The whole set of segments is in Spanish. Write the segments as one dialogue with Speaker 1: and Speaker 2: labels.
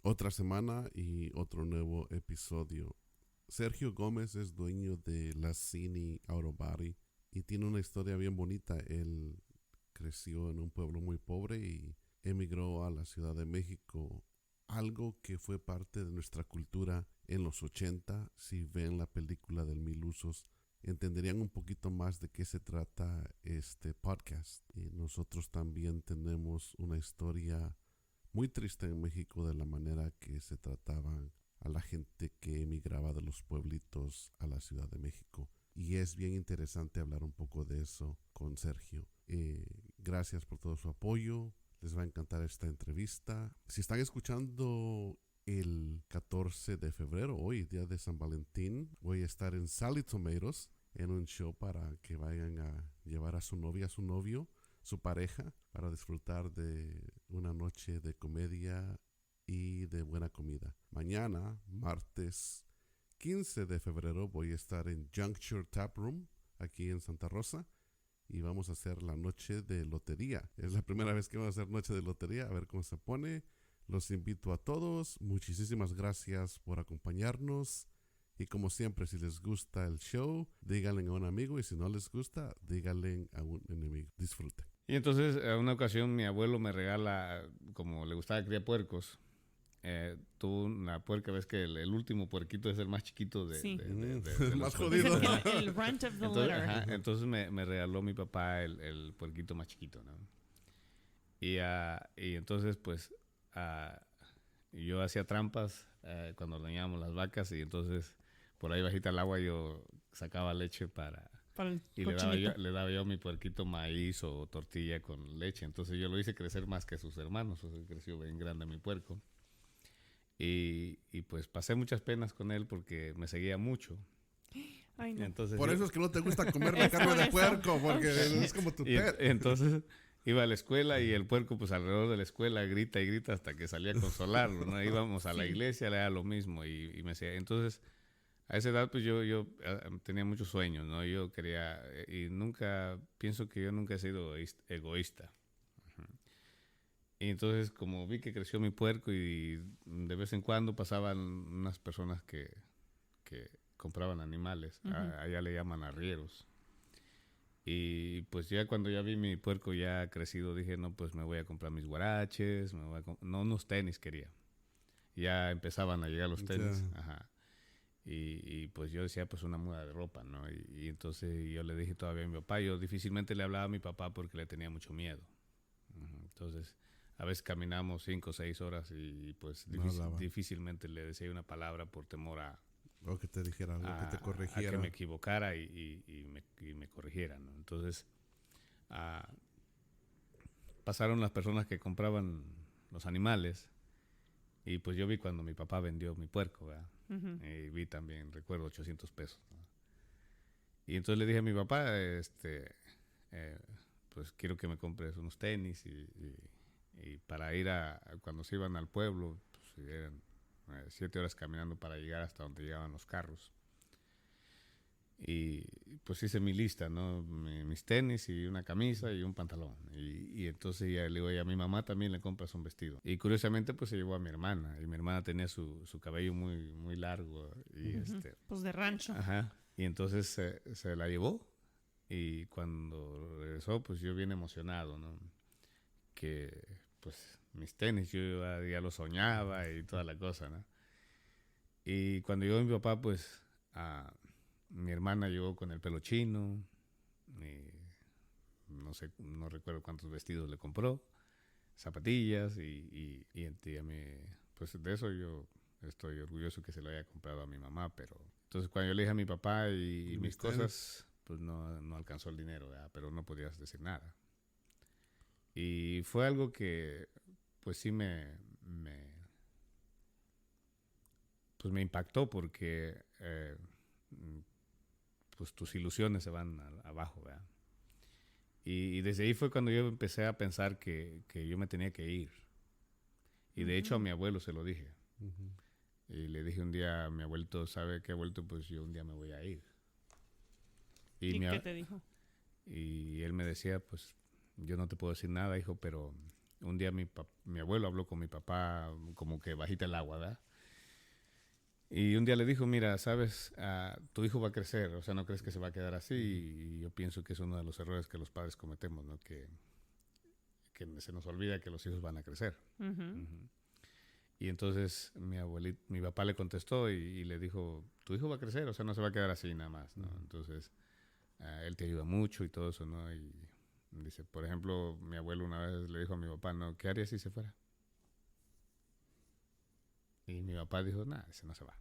Speaker 1: Otra semana y otro nuevo episodio. Sergio Gómez es dueño de la Cine Auto Body y tiene una historia bien bonita. Él creció en un pueblo muy pobre y emigró a la Ciudad de México, algo que fue parte de nuestra cultura en los 80. Si ven la película del Mil Usos, entenderían un poquito más de qué se trata este podcast. Y nosotros también tenemos una historia muy triste en México de la manera que se trataban a la gente que emigraba de los pueblitos a la Ciudad de México. Y es bien interesante hablar un poco de eso con Sergio. Gracias por todo su apoyo. Les va a encantar esta entrevista. Si están escuchando el 14 de febrero, hoy, día de San Valentín, voy a estar en Sally Tomatoes en un show para que vayan a llevar a su novia, a su novio, su pareja, para disfrutar de una noche de comedia y de buena comida. Mañana, martes 15 de febrero, voy a estar en Juncture Tap Room, aquí en Santa Rosa, y vamos a hacer la noche de lotería. Es la primera vez que vamos a hacer noche de lotería, a ver cómo se pone. Los invito a todos. Muchísimas gracias por acompañarnos. Y como siempre, si les gusta el show, díganle a un amigo. Y si no les gusta, díganle a un enemigo. Disfruten.
Speaker 2: Y entonces, en una ocasión, mi abuelo me regala, como le gustaba criar puercos, tuvo una puerca, ves que el último puerquito es el más chiquito
Speaker 3: Sí.
Speaker 1: El más
Speaker 2: los
Speaker 1: jodido.
Speaker 2: puerquitos, ¿no?
Speaker 3: El runt of the
Speaker 2: Entonces,
Speaker 3: litter.
Speaker 2: entonces me regaló mi papá el puerquito más chiquito, ¿no? Y entonces, pues, yo hacía trampas cuando ordeñábamos las vacas y entonces por ahí bajita el agua yo sacaba leche para
Speaker 3: Para el
Speaker 2: y
Speaker 3: cochinito.
Speaker 2: le daba yo a mi puerquito maíz o tortilla con leche. Entonces yo lo hice crecer más que sus hermanos. O sea, creció bien grande mi puerco. Y pues pasé muchas penas con él porque me seguía mucho.
Speaker 3: Ay,
Speaker 2: Y
Speaker 3: no.
Speaker 2: entonces
Speaker 1: Por
Speaker 2: yo-
Speaker 1: eso es que no te gusta comer la
Speaker 3: Es
Speaker 1: carne
Speaker 3: por
Speaker 1: de
Speaker 3: eso.
Speaker 1: puerco, porque es como tu
Speaker 2: y
Speaker 1: pet.
Speaker 2: entonces iba a la escuela y el puerco pues alrededor de la escuela grita y grita hasta que salía a consolarlo, ¿no? Íbamos a la
Speaker 3: Sí.
Speaker 2: iglesia, le era lo mismo y me decía, entonces a esa edad pues yo tenía muchos sueños, ¿no? Yo quería y nunca, pienso que yo nunca he sido egoísta. Y entonces como vi que creció mi puerco y de vez en cuando pasaban unas personas que compraban animales, allá le llaman arrieros. Y pues ya cuando ya vi mi puerco ya crecido, dije, no, pues me voy a comprar mis guaraches, no, unos tenis quería. Ya empezaban a llegar los tenis,
Speaker 1: Ya.
Speaker 2: ajá. Y pues yo decía, pues una muda de ropa, ¿no? Y entonces yo le dije todavía a mi papá, yo difícilmente le hablaba a mi papá porque le tenía mucho miedo. Entonces, a veces caminamos 5 o 6 horas y pues
Speaker 1: No hablaba.
Speaker 2: difícilmente le decía una palabra por temor
Speaker 1: O que te dijera algo, que te
Speaker 2: a que
Speaker 1: corrigiera.
Speaker 2: me equivocara y me corrigiera, ¿no? Entonces, ah, pasaron las personas que compraban los animales y pues yo vi cuando mi papá vendió mi puerco, ¿verdad? Y vi también, recuerdo, 800 pesos, ¿no? Y entonces le dije a mi papá, eh, pues quiero que me compres unos tenis y para ir cuando se iban al pueblo, pues eran 7 horas caminando para llegar hasta donde llegaban los carros. Y pues hice mi lista, ¿no? Mis tenis y una camisa y un pantalón. Y entonces ya le digo, y a mi mamá también le compras un vestido. Y curiosamente pues se llevó a mi hermana. Y mi hermana tenía su cabello muy, muy largo. Y
Speaker 3: Pues de rancho.
Speaker 2: ajá. Y entonces se la llevó. Y cuando regresó pues yo bien emocionado, ¿no? Que pues mis tenis yo ya los soñaba y toda la cosa, ¿no? Y cuando llegó mi papá pues... mi hermana llegó con el pelo chino, y no sé, no recuerdo cuántos vestidos le compró, zapatillas y a mí, pues de eso yo estoy orgulloso que se lo haya comprado a mi mamá, pero entonces cuando yo le dije a mi papá y mis
Speaker 1: Mis tenis.
Speaker 2: cosas, pues no alcanzó el dinero, ¿verdad? Pero no podías decir nada. Y fue algo que pues sí pues me impactó porque pues tus ilusiones se van abajo, ¿verdad? Y desde ahí fue cuando yo empecé a pensar que yo me tenía que ir. Y de hecho a mi abuelo se lo dije. Y le dije un día a mi abuelito, ¿sabe qué, abuelito? Pues yo un día me voy a ir. Y,
Speaker 3: ¿Y qué te dijo?
Speaker 2: y él me decía, pues yo no te puedo decir nada, hijo, pero un día mi abuelo habló con mi papá como que bajita el agua, ¿verdad? Y un día le dijo, mira, sabes, tu hijo va a crecer, o sea, no crees que se va a quedar así. Y yo pienso que es uno de los errores que los padres cometemos, ¿no? Que se nos olvida que los hijos van a crecer.
Speaker 3: Ujú.
Speaker 2: Ujú. Y entonces mi papá le contestó y le dijo, tu hijo va a crecer, o sea, no se va a quedar así nada más, ¿no? Entonces, él te ayuda mucho y todo eso, ¿no? Y dice, por ejemplo, mi abuelo una vez le dijo a mi papá, ¿no? ¿Qué haría si se fuera? Y mi papá dijo, nada, ese no se va.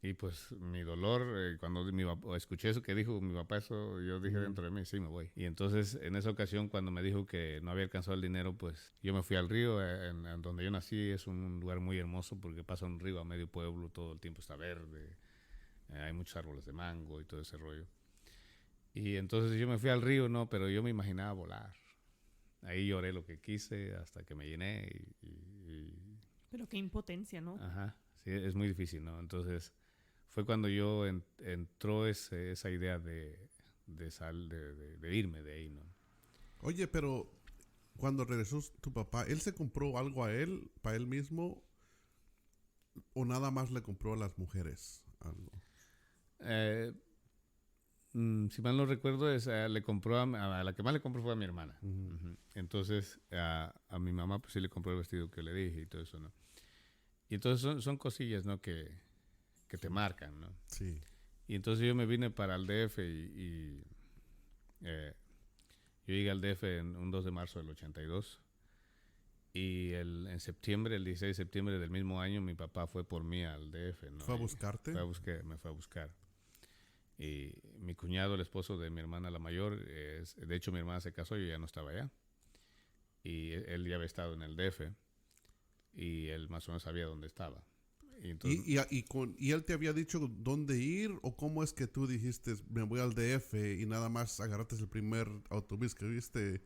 Speaker 2: Y pues mi dolor, cuando escuché eso que dijo mi papá, eso yo dije dentro de mí, sí, me voy. Y entonces en esa ocasión cuando me dijo que no había alcanzado el dinero, pues yo me fui al río, en donde yo nací, es un lugar muy hermoso porque pasa un río a medio pueblo, todo el tiempo está verde, hay muchos árboles de mango y todo ese rollo. Y entonces yo me fui al río, no, pero yo me imaginaba volar. Ahí lloré lo que quise hasta que me llené
Speaker 3: Pero qué impotencia, ¿no?
Speaker 2: ajá, sí, es muy difícil, ¿no? Entonces fue cuando yo entró esa idea de irme de ahí, ¿no?
Speaker 1: Oye, pero cuando regresó tu papá, ¿él se compró algo a él, para él mismo, o nada más le compró a las mujeres algo?
Speaker 2: Eh, si mal no recuerdo, le compró a la que más le compró fue a mi hermana.
Speaker 1: Ujú.
Speaker 2: Ujú. Entonces a mi mamá pues sí le compró el vestido que le dije y todo eso, ¿no? Y entonces son cosillas, ¿no? Que te marcan, ¿no?
Speaker 1: Sí.
Speaker 2: Y entonces yo me vine para el DF eh, yo llegué al DF en un 2 de marzo del 82 y en septiembre, el 16 de septiembre del mismo año, mi papá fue por mí al DF, ¿no?
Speaker 1: ¿Fue a buscarte?
Speaker 2: Me fue a buscar. Y mi cuñado, el esposo de mi hermana la mayor, de hecho mi hermana se casó y yo ya no estaba allá. Y él ya había estado en el DF y él más o menos sabía dónde estaba. Y entonces,
Speaker 1: ¿Y él te había dicho dónde ir o cómo es que tú dijiste me voy al DF y nada más agarraste el primer autobús que viste?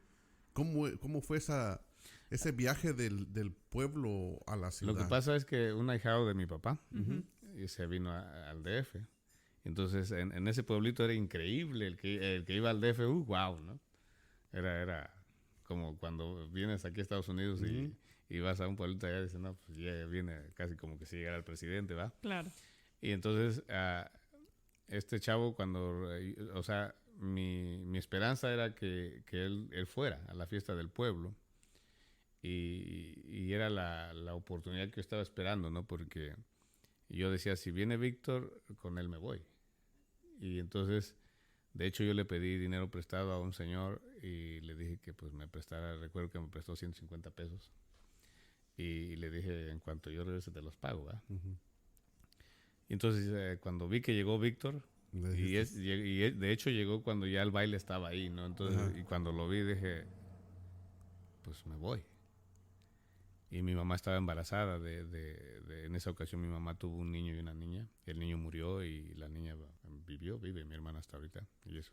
Speaker 1: ¿Cómo fue ese viaje del pueblo a la ciudad?
Speaker 2: lo que pasa es que un ahijado de mi papá
Speaker 3: Ujú.
Speaker 2: se vino al DF. Entonces en ese pueblito era increíble el que iba al DF, wow, ¿no? Era como cuando vienes aquí a Estados Unidos y vas a un pueblito allá y dices, no, pues ya viene casi como que si llegara el presidente, ¿va?
Speaker 3: Claro.
Speaker 2: Y entonces, este chavo o sea, mi esperanza era que él fuera a la fiesta del pueblo y era la oportunidad que yo estaba esperando, ¿no? Porque yo decía, si viene Víctor, con él me voy. Y entonces, de hecho, yo le pedí dinero prestado a un señor y le dije que pues me prestara, recuerdo que me prestó 150 pesos. Y le dije, en cuanto yo regrese te los pago, ¿verdad?
Speaker 1: Ujú.
Speaker 2: Y entonces cuando vi que llegó Víctor,
Speaker 1: Le
Speaker 2: y,
Speaker 1: dijiste,
Speaker 2: de hecho llegó cuando ya el baile estaba ahí, ¿no? Entonces,
Speaker 1: ajá.
Speaker 2: y cuando lo vi dije, pues me voy. Y mi mamá estaba embarazada, en esa ocasión mi mamá tuvo un niño y una niña. El niño murió y la niña vive mi hermana hasta ahorita. Y es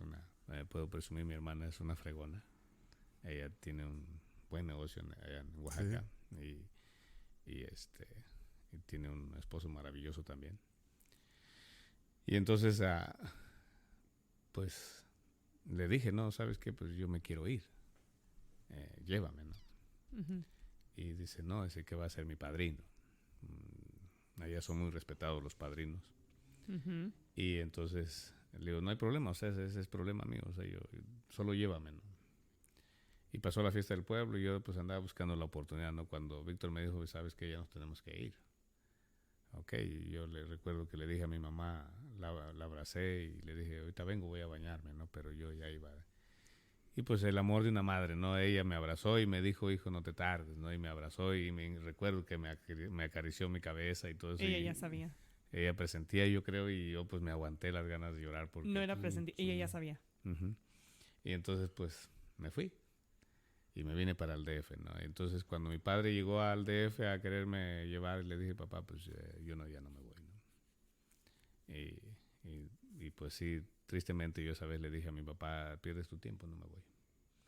Speaker 2: puedo presumir, mi hermana es una fregona. Ella tiene un buen negocio allá en Oaxaca. Sí. Y tiene un esposo maravilloso también. Y entonces, pues, le dije, no, ¿sabes qué? Pues yo me quiero ir. Llévame, ¿no?
Speaker 3: Ujú.
Speaker 2: Y dice, no, ese que va a ser mi padrino. Allá son muy respetados los padrinos.
Speaker 3: Ujú.
Speaker 2: Y entonces le digo, no hay problema, o sea, ese es problema mío. O sea, yo solo llévame, ¿no? Y pasó la fiesta del pueblo y yo pues andaba buscando la oportunidad, ¿no? Cuando Víctor me dijo, sabes que ya nos tenemos que ir. Ok, y yo le recuerdo que le dije a mi mamá, la abracé y le dije, ahorita vengo, voy a bañarme, ¿no? Pero yo ya iba. Y pues el amor de una madre, ¿no? Ella me abrazó y me dijo, hijo, no te tardes, ¿no? Y me abrazó y recuerdo que me acarició mi cabeza y todo eso.
Speaker 3: Ella
Speaker 2: Y
Speaker 3: ya sabía.
Speaker 2: ella presentía, yo creo, y yo pues me aguanté las ganas de llorar porque...
Speaker 3: No era presente. Ella ya sabía.
Speaker 2: Ujú. Y entonces pues me fui y me vine para el DF, ¿no? Entonces cuando mi padre llegó al DF a quererme llevar, le dije, papá, pues yo ya no me voy, ¿no? Y pues sí, tristemente yo esa vez le dije a mi papá, pierdes tu tiempo, no me voy.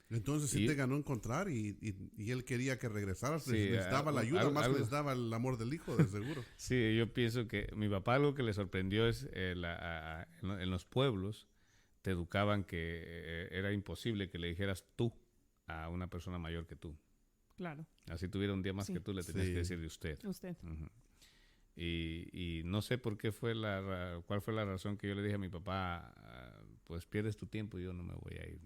Speaker 1: Entonces sí te ganó encontrar y él quería que regresaras.
Speaker 2: Sí,
Speaker 1: necesitaba la ayuda, más necesitaba el amor del hijo, de seguro.
Speaker 2: Sí, yo pienso que mi papá algo que le sorprendió es en los pueblos te educaban que era imposible que le dijeras tú a una persona mayor que tú.
Speaker 3: Claro.
Speaker 2: Así tuviera un día más
Speaker 3: Sí.
Speaker 2: que tú, le tenías
Speaker 1: Sí.
Speaker 2: que decir de usted.
Speaker 3: Usted.
Speaker 2: Ujú. Y no sé por qué cuál fue la razón que yo le dije a mi papá, pues pierdes tu tiempo, yo no me voy a ir.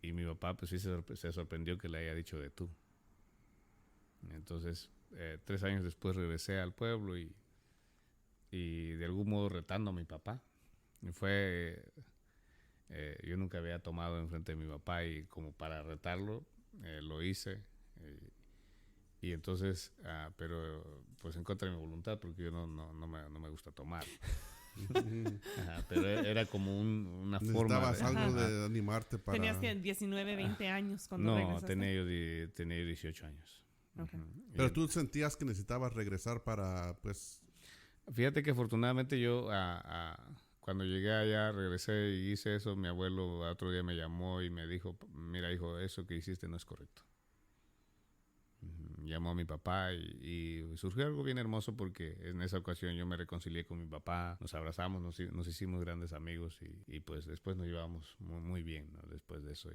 Speaker 2: Y mi papá pues sí se sorprendió que le haya dicho de tú. Entonces, 3 años después regresé al pueblo y de algún modo retando a mi papá. Y yo nunca había tomado enfrente de mi papá y como para retarlo, lo hice. Y entonces, pero pues en contra de mi voluntad, porque yo no me gusta tomar. Ajá, pero era como una forma
Speaker 1: Necesitabas algo
Speaker 3: Ajá.
Speaker 1: de animarte para...
Speaker 3: Tenías que 19, 20 años cuando
Speaker 2: No,
Speaker 3: regresaste.
Speaker 2: tenía yo 18 años.
Speaker 3: Ok.
Speaker 2: Ujú.
Speaker 1: Pero tú sentías que necesitabas regresar para, pues...
Speaker 2: Fíjate que afortunadamente yo cuando llegué allá regresé y hice eso. Mi abuelo otro día me llamó y me dijo, mira hijo, eso que hiciste no es correcto. Llamó a mi papá y surgió algo bien hermoso porque en esa ocasión yo me reconcilié con mi papá, nos abrazamos, nos hicimos grandes amigos y pues después nos llevamos muy, muy bien, ¿no? Después de eso.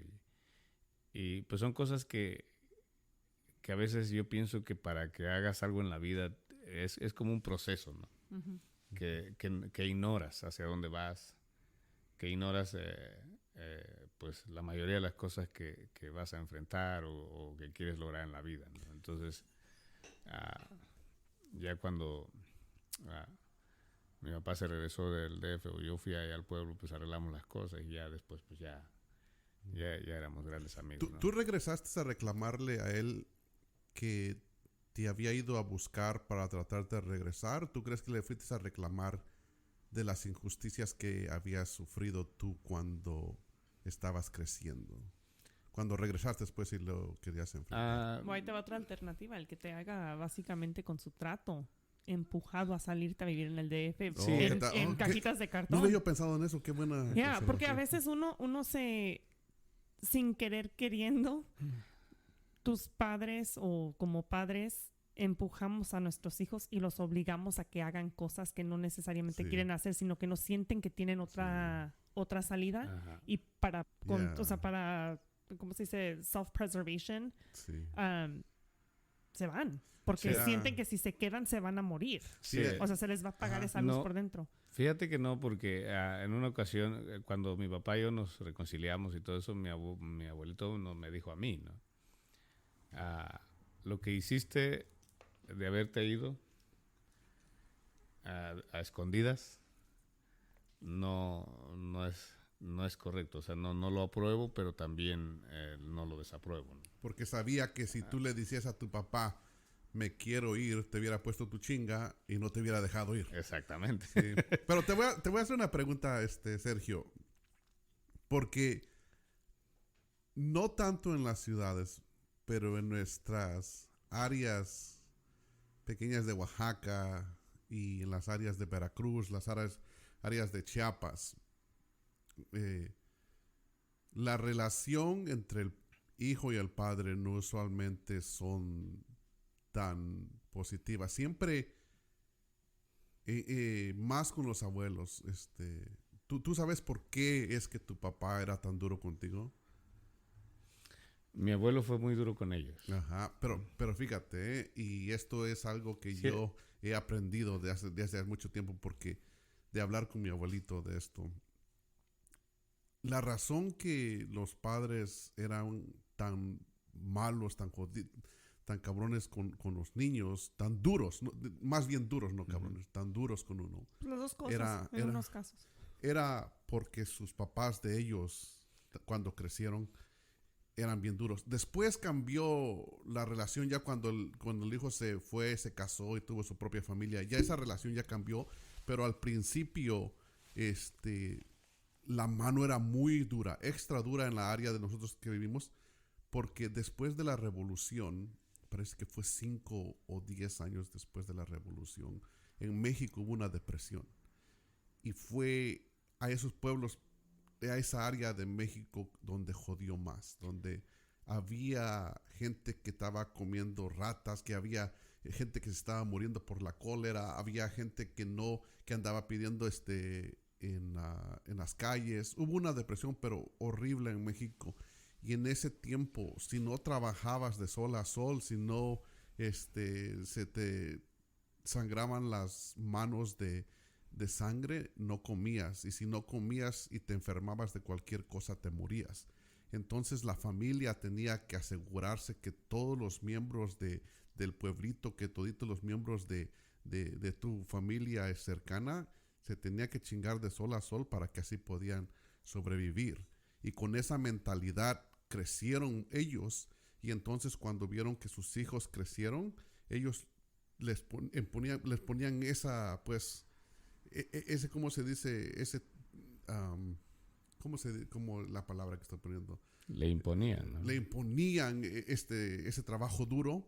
Speaker 2: Y pues son cosas que a veces yo pienso que para que hagas algo en la vida es como un proceso, ¿no?
Speaker 3: Ujú.
Speaker 2: Que ignoras hacia dónde vas, que ignoras pues la mayoría de las cosas que vas a enfrentar o que quieres lograr en la vida, ¿no? Entonces, ya cuando mi papá se regresó del DF o yo fui allá al pueblo, pues arreglamos las cosas y ya después pues ya éramos grandes amigos, ¿no?
Speaker 1: ¿Tú regresaste a reclamarle a él que te había ido a buscar para tratarte de regresar? ¿Tú crees que le fuiste a reclamar de las injusticias que habías sufrido tú cuando estabas creciendo? Cuando regresaste después y lo querías enfrentar.
Speaker 3: Bueno, ahí te va otra alternativa, el que te haga básicamente con su trato empujado a salirte a vivir en el DF
Speaker 1: Sí,
Speaker 3: en cajitas de
Speaker 1: No
Speaker 3: cartón.
Speaker 1: había yo pensado en eso, qué buena.
Speaker 3: Ya, porque a
Speaker 1: observación.
Speaker 3: veces uno se, sin querer queriendo, tus padres o como padres empujamos a nuestros hijos y los obligamos a que hagan cosas que no necesariamente
Speaker 1: Sí.
Speaker 3: quieren hacer, sino que no sienten que tienen otra salida
Speaker 2: Ajá.
Speaker 3: y para,
Speaker 1: Yeah.
Speaker 3: o sea, para, ¿cómo se dice? Self-preservation,
Speaker 1: Sí.
Speaker 3: se van. Porque
Speaker 1: Sí.
Speaker 3: sienten que si se quedan se van a morir.
Speaker 1: Sí,
Speaker 3: O sea, se les va a apagar
Speaker 1: Ajá.
Speaker 3: esa luz
Speaker 2: No.
Speaker 3: por dentro.
Speaker 2: Fíjate que no, porque en una ocasión, cuando mi papá y yo nos reconciliamos y todo eso, mi abuelito me dijo a mí, ¿no? Lo que hiciste de haberte ido a escondidas no es correcto. O sea, no lo apruebo, pero también no lo desapruebo, ¿no?
Speaker 1: Porque sabía que si tú le decías a tu papá, me quiero ir, te hubiera puesto tu chinga y no te hubiera dejado ir.
Speaker 2: Exactamente.
Speaker 1: Sí. Pero te voy a hacer una pregunta, Sergio. Porque no tanto en las ciudades, pero en nuestras áreas pequeñas de Oaxaca y en las áreas de Veracruz, las áreas de Chiapas, la relación entre el hijo y el padre no usualmente son tan positivas. Siempre más con los abuelos. ¿Tú sabes por qué es que tu papá era tan duro contigo?
Speaker 2: Mi abuelo fue muy duro con ellos.
Speaker 1: Ajá, pero fíjate, y esto es algo que
Speaker 2: Sí.
Speaker 1: yo he aprendido de hace mucho tiempo porque de hablar con mi abuelito de esto. La razón que los padres eran tan malos, tan cabrones con los niños, tan duros, más bien duros, no cabrones, tan duros con uno,
Speaker 3: Las dos cosas
Speaker 1: Era-
Speaker 3: en
Speaker 1: era-
Speaker 3: unos casos.
Speaker 1: era porque sus papás de ellos, cuando crecieron, eran bien duros. Después cambió la relación ya cuando el hijo se fue, se casó y tuvo su propia familia. Ya esa relación ya cambió, pero al principio la mano era muy dura, extra dura en la área de nosotros que vivimos, porque después de la revolución, parece que fue 5 o 10 años después de la revolución, en México hubo una depresión. Y fue a esos pueblos, a esa área de México donde jodió más, donde había gente que estaba comiendo ratas, que había gente que se estaba muriendo por la cólera, había gente que andaba pidiendo en las calles. Hubo una depresión pero horrible en México Y en ese tiempo, si no trabajabas de sol a sol, si no se te sangraban las manos de sangre, no comías. Y si no comías y te enfermabas de cualquier cosa, te morías. Entonces la familia tenía que asegurarse que todos los miembros del pueblito, que toditos los miembros de tu familia cercana, se tenía que chingar de sol a sol para que así podían sobrevivir. Y con esa mentalidad crecieron ellos, y entonces cuando vieron que sus hijos crecieron, ellos les ponían esa, pues, ese, ¿cómo se dice? Ese, como la palabra que estoy poniendo.
Speaker 2: Le imponían, ¿no?
Speaker 1: Le imponían ese trabajo duro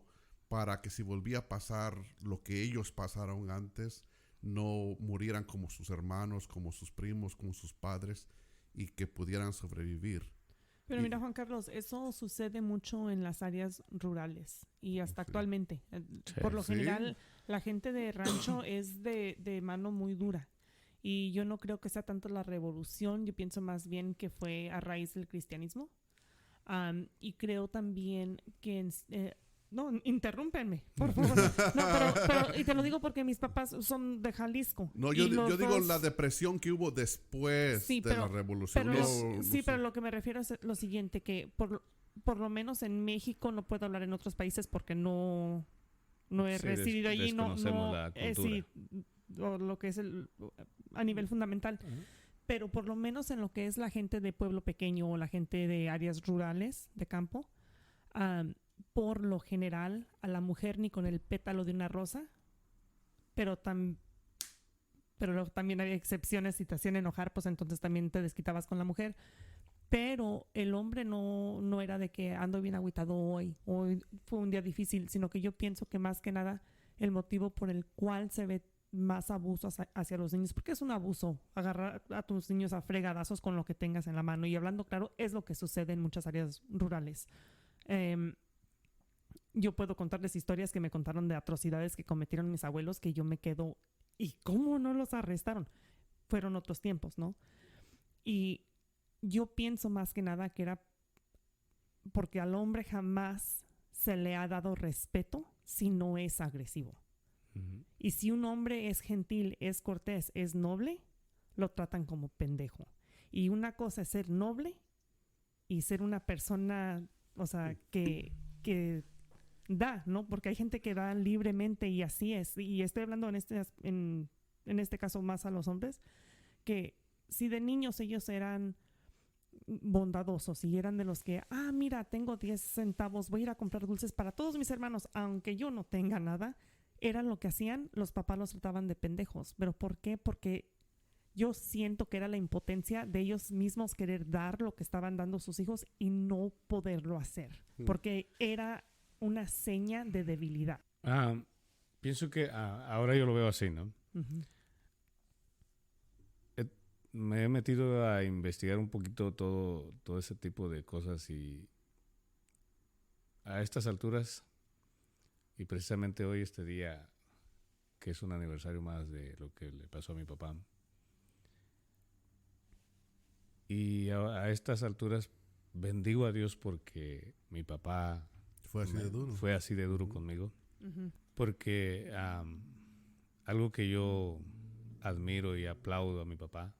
Speaker 1: para que si volvía a pasar lo que ellos pasaron antes, no murieran como sus hermanos, como sus primos, como sus padres, y que pudieran sobrevivir.
Speaker 3: Pero mira, Juan Carlos, eso sucede mucho en las áreas rurales y hasta actualmente. Por lo general, la gente de rancho es de mano muy dura. Y yo no creo que sea tanto la revolución, yo pienso más bien que fue a raíz del cristianismo. Y creo también que... no, interrúmpenme, por favor. No, pero y te lo digo porque mis papás son de Jalisco.
Speaker 1: No, yo digo la depresión que hubo después de la revolución.
Speaker 3: Pero lo que me refiero es lo siguiente, que por lo menos en México, no puedo hablar en otros países porque no he residido allí.
Speaker 2: Desconocemos la cultura.
Speaker 3: O lo que es a nivel fundamental. Pero por lo menos en lo que es la gente de pueblo pequeño o la gente de áreas rurales, de campo, por lo general, a la mujer ni con el pétalo de una rosa, pero luego también había excepciones, si te hacían enojar, pues entonces también te desquitabas con la mujer. Pero el hombre no era de que ando bien agüitado hoy fue un día difícil, sino que yo pienso que más que nada el motivo por el cual se ve más abuso hacia los niños, porque es un abuso agarrar a tus niños a fregadazos con lo que tengas en la mano. Y hablando claro, es lo que sucede en muchas áreas rurales. Yo puedo contarles historias que me contaron de atrocidades que cometieron mis abuelos, que yo me quedo, ¿y cómo no los arrestaron? Fueron otros tiempos, ¿no? Y yo pienso más que nada que era porque al hombre jamás se le ha dado respeto si no es agresivo. Uh-huh. Y si un hombre es gentil, es cortés, es noble, lo tratan como pendejo. Y una cosa es ser noble y ser una persona, o sea, que da, ¿no? Porque hay gente que da libremente y así es. Y estoy hablando en este caso más a los hombres, que si de niños ellos eran bondadosos y eran de los que, mira, tengo 10 centavos, voy a ir a comprar dulces para todos mis hermanos, aunque yo no tenga nada, eran lo que hacían, los papás los trataban de pendejos. ¿Pero por qué? Porque yo siento que era la impotencia de ellos mismos querer dar lo que estaban dando sus hijos y no poderlo hacer, porque era una seña de debilidad.
Speaker 2: Pienso que ahora yo lo veo así, ¿no? Uh-huh. Me he metido a investigar un poquito todo ese tipo de cosas y a estas alturas, y precisamente hoy, este día, que es un aniversario más de lo que le pasó a mi papá, y a estas alturas bendigo a Dios porque mi papá
Speaker 1: fue así de duro
Speaker 2: conmigo. Uh-huh. Porque algo que yo admiro y aplaudo a mi papá,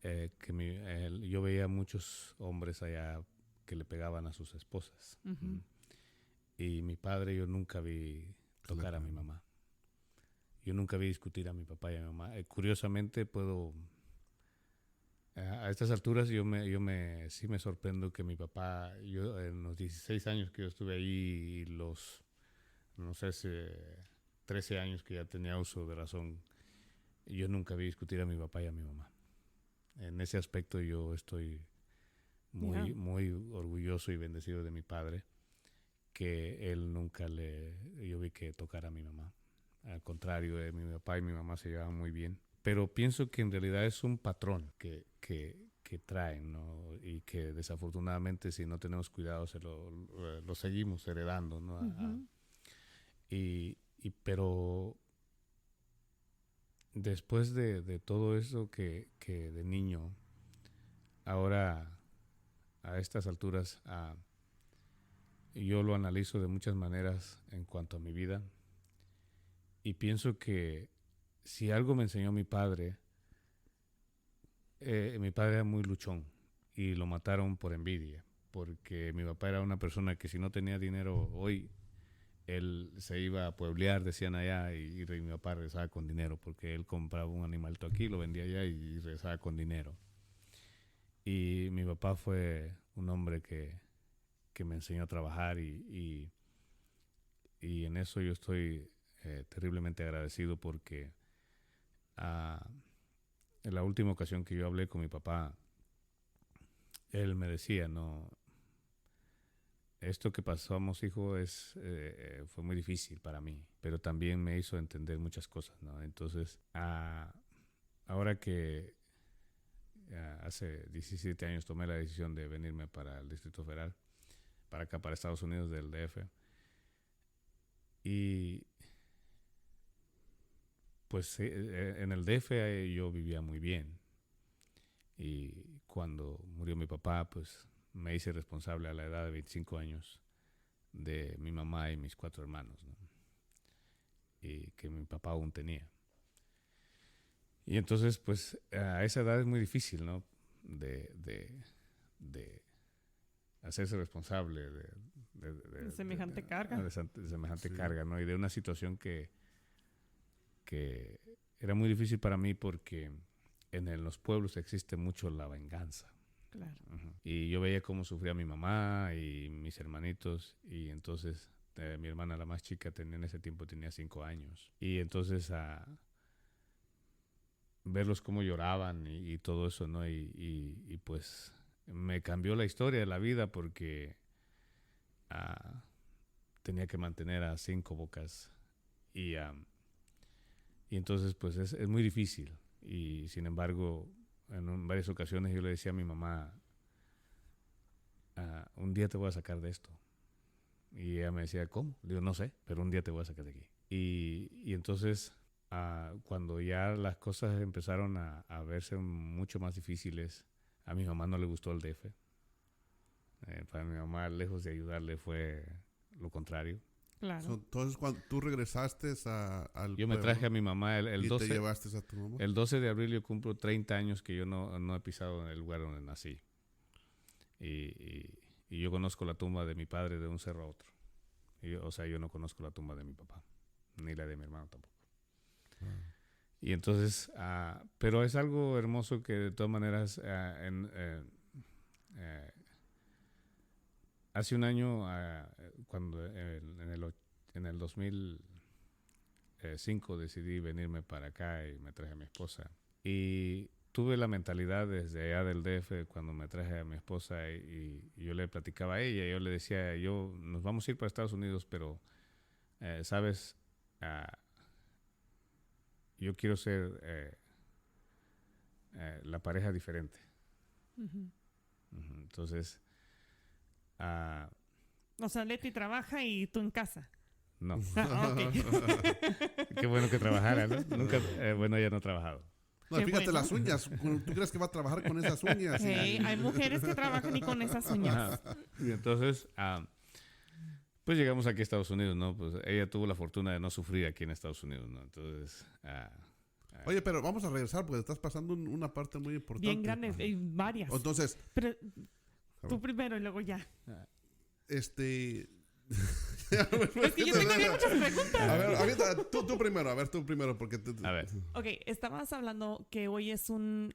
Speaker 2: yo veía muchos hombres allá que le pegaban a sus esposas. Uh-huh. Y mi padre, yo nunca vi tocar a mi mamá. Yo nunca vi discutir a mi papá y a mi mamá. Curiosamente a estas alturas sí me sorprendo que mi papá, yo en los 16 años que yo estuve ahí y los, no sé, 13 años que ya tenía uso de razón, yo nunca vi discutir a mi papá y a mi mamá. En ese aspecto yo estoy muy orgulloso y bendecido de mi padre, que él nunca yo vi que tocara a mi mamá. Al contrario, mi papá y mi mamá se llevaban muy bien. Pero pienso que en realidad es un patrón que traen, ¿no? Y que desafortunadamente si no tenemos cuidado lo seguimos heredando, ¿no? Uh-huh. Pero después de todo eso que de niño, ahora a estas alturas, yo lo analizo de muchas maneras en cuanto a mi vida y pienso que si algo me enseñó mi padre era muy luchón y lo mataron por envidia, porque mi papá era una persona que si no tenía dinero hoy, él se iba a pueblear, decían allá, y mi papá regresaba con dinero, porque él compraba un animalito aquí, lo vendía allá y regresaba con dinero. Y mi papá fue un hombre que me enseñó a trabajar y en eso yo estoy terriblemente agradecido porque en la última ocasión que yo hablé con mi papá, él me decía, no, esto que pasamos, hijo, fue muy difícil para mí, pero también me hizo entender muchas cosas, ¿no? Entonces, ahora que hace 17 años tomé la decisión de venirme para el Distrito Federal, para acá, para Estados Unidos, del DF, y pues en el DF yo vivía muy bien, y cuando murió mi papá, pues me hice responsable a la edad de 25 años de mi mamá y mis 4 hermanos, ¿no? Y que mi papá aún tenía. Y entonces, pues, a esa edad es muy difícil, ¿no? De hacerse responsable
Speaker 3: de semejante carga.
Speaker 2: De semejante carga, ¿no? Y de una situación que era muy difícil para mí porque en los pueblos existe mucho la venganza.
Speaker 3: Claro.
Speaker 2: Uh-huh. Y yo veía cómo sufría mi mamá y mis hermanitos, y entonces mi hermana, la más chica, en ese tiempo tenía 5 años. Y entonces verlos cómo lloraban y todo eso, ¿no? Y pues me cambió la historia de la vida porque tenía que mantener a 5 bocas y entonces pues es muy difícil. Y sin embargo, en varias ocasiones yo le decía a mi mamá, un día te voy a sacar de esto. Y ella me decía, ¿cómo? Le digo, no sé, pero un día te voy a sacar de aquí. Y entonces, cuando ya las cosas empezaron a verse mucho más difíciles, a mi mamá no le gustó el DF. Para mi mamá, lejos de ayudarle, fue lo contrario.
Speaker 3: Claro.
Speaker 1: Entonces, cuando tú regresaste al
Speaker 2: yo me traje a mi mamá el 12.
Speaker 1: ¿Te llevaste a tu mamá?
Speaker 2: El 12 de abril yo cumplo 30 años que yo no he pisado en el lugar donde nací. Y yo conozco la tumba de mi padre de un cerro a otro. O sea, yo no conozco la tumba de mi papá, ni la de mi hermano tampoco. Y entonces, pero es algo hermoso que de todas maneras, hace un año, cuando en el 2005 decidí venirme para acá y me traje a mi esposa. Y tuve la mentalidad desde allá del DF cuando me traje a mi esposa y yo le platicaba a ella, yo le decía, nos vamos a ir para Estados Unidos, pero, ¿sabes? Yo quiero ser la pareja diferente.
Speaker 3: Uh-huh.
Speaker 2: Uh-huh. Entonces...
Speaker 3: o sea, Leti trabaja y tú en casa.
Speaker 2: No.
Speaker 3: Okay.
Speaker 2: Qué bueno que trabajara, ¿no? Nunca, bueno, ella no ha trabajado.
Speaker 1: No,
Speaker 3: Qué
Speaker 1: fíjate
Speaker 3: bueno.
Speaker 1: las uñas. ¿Tú crees que va a trabajar con esas uñas?
Speaker 3: Hey, hay mujeres que trabajan y con esas uñas.
Speaker 2: Y entonces, pues llegamos aquí a Estados Unidos, ¿no? Pues ella tuvo la fortuna de no sufrir aquí en Estados Unidos, ¿no? Entonces...
Speaker 1: Oye, pero vamos a regresar porque estás pasando una parte muy importante.
Speaker 3: Bien grandes, varias.
Speaker 1: Entonces...
Speaker 3: Pero tú primero y luego ya.
Speaker 1: Es que
Speaker 3: yo tengo bien muchas preguntas.
Speaker 1: A ver, tú primero, porque...
Speaker 2: A ver.
Speaker 3: Ok, estabas hablando que hoy es un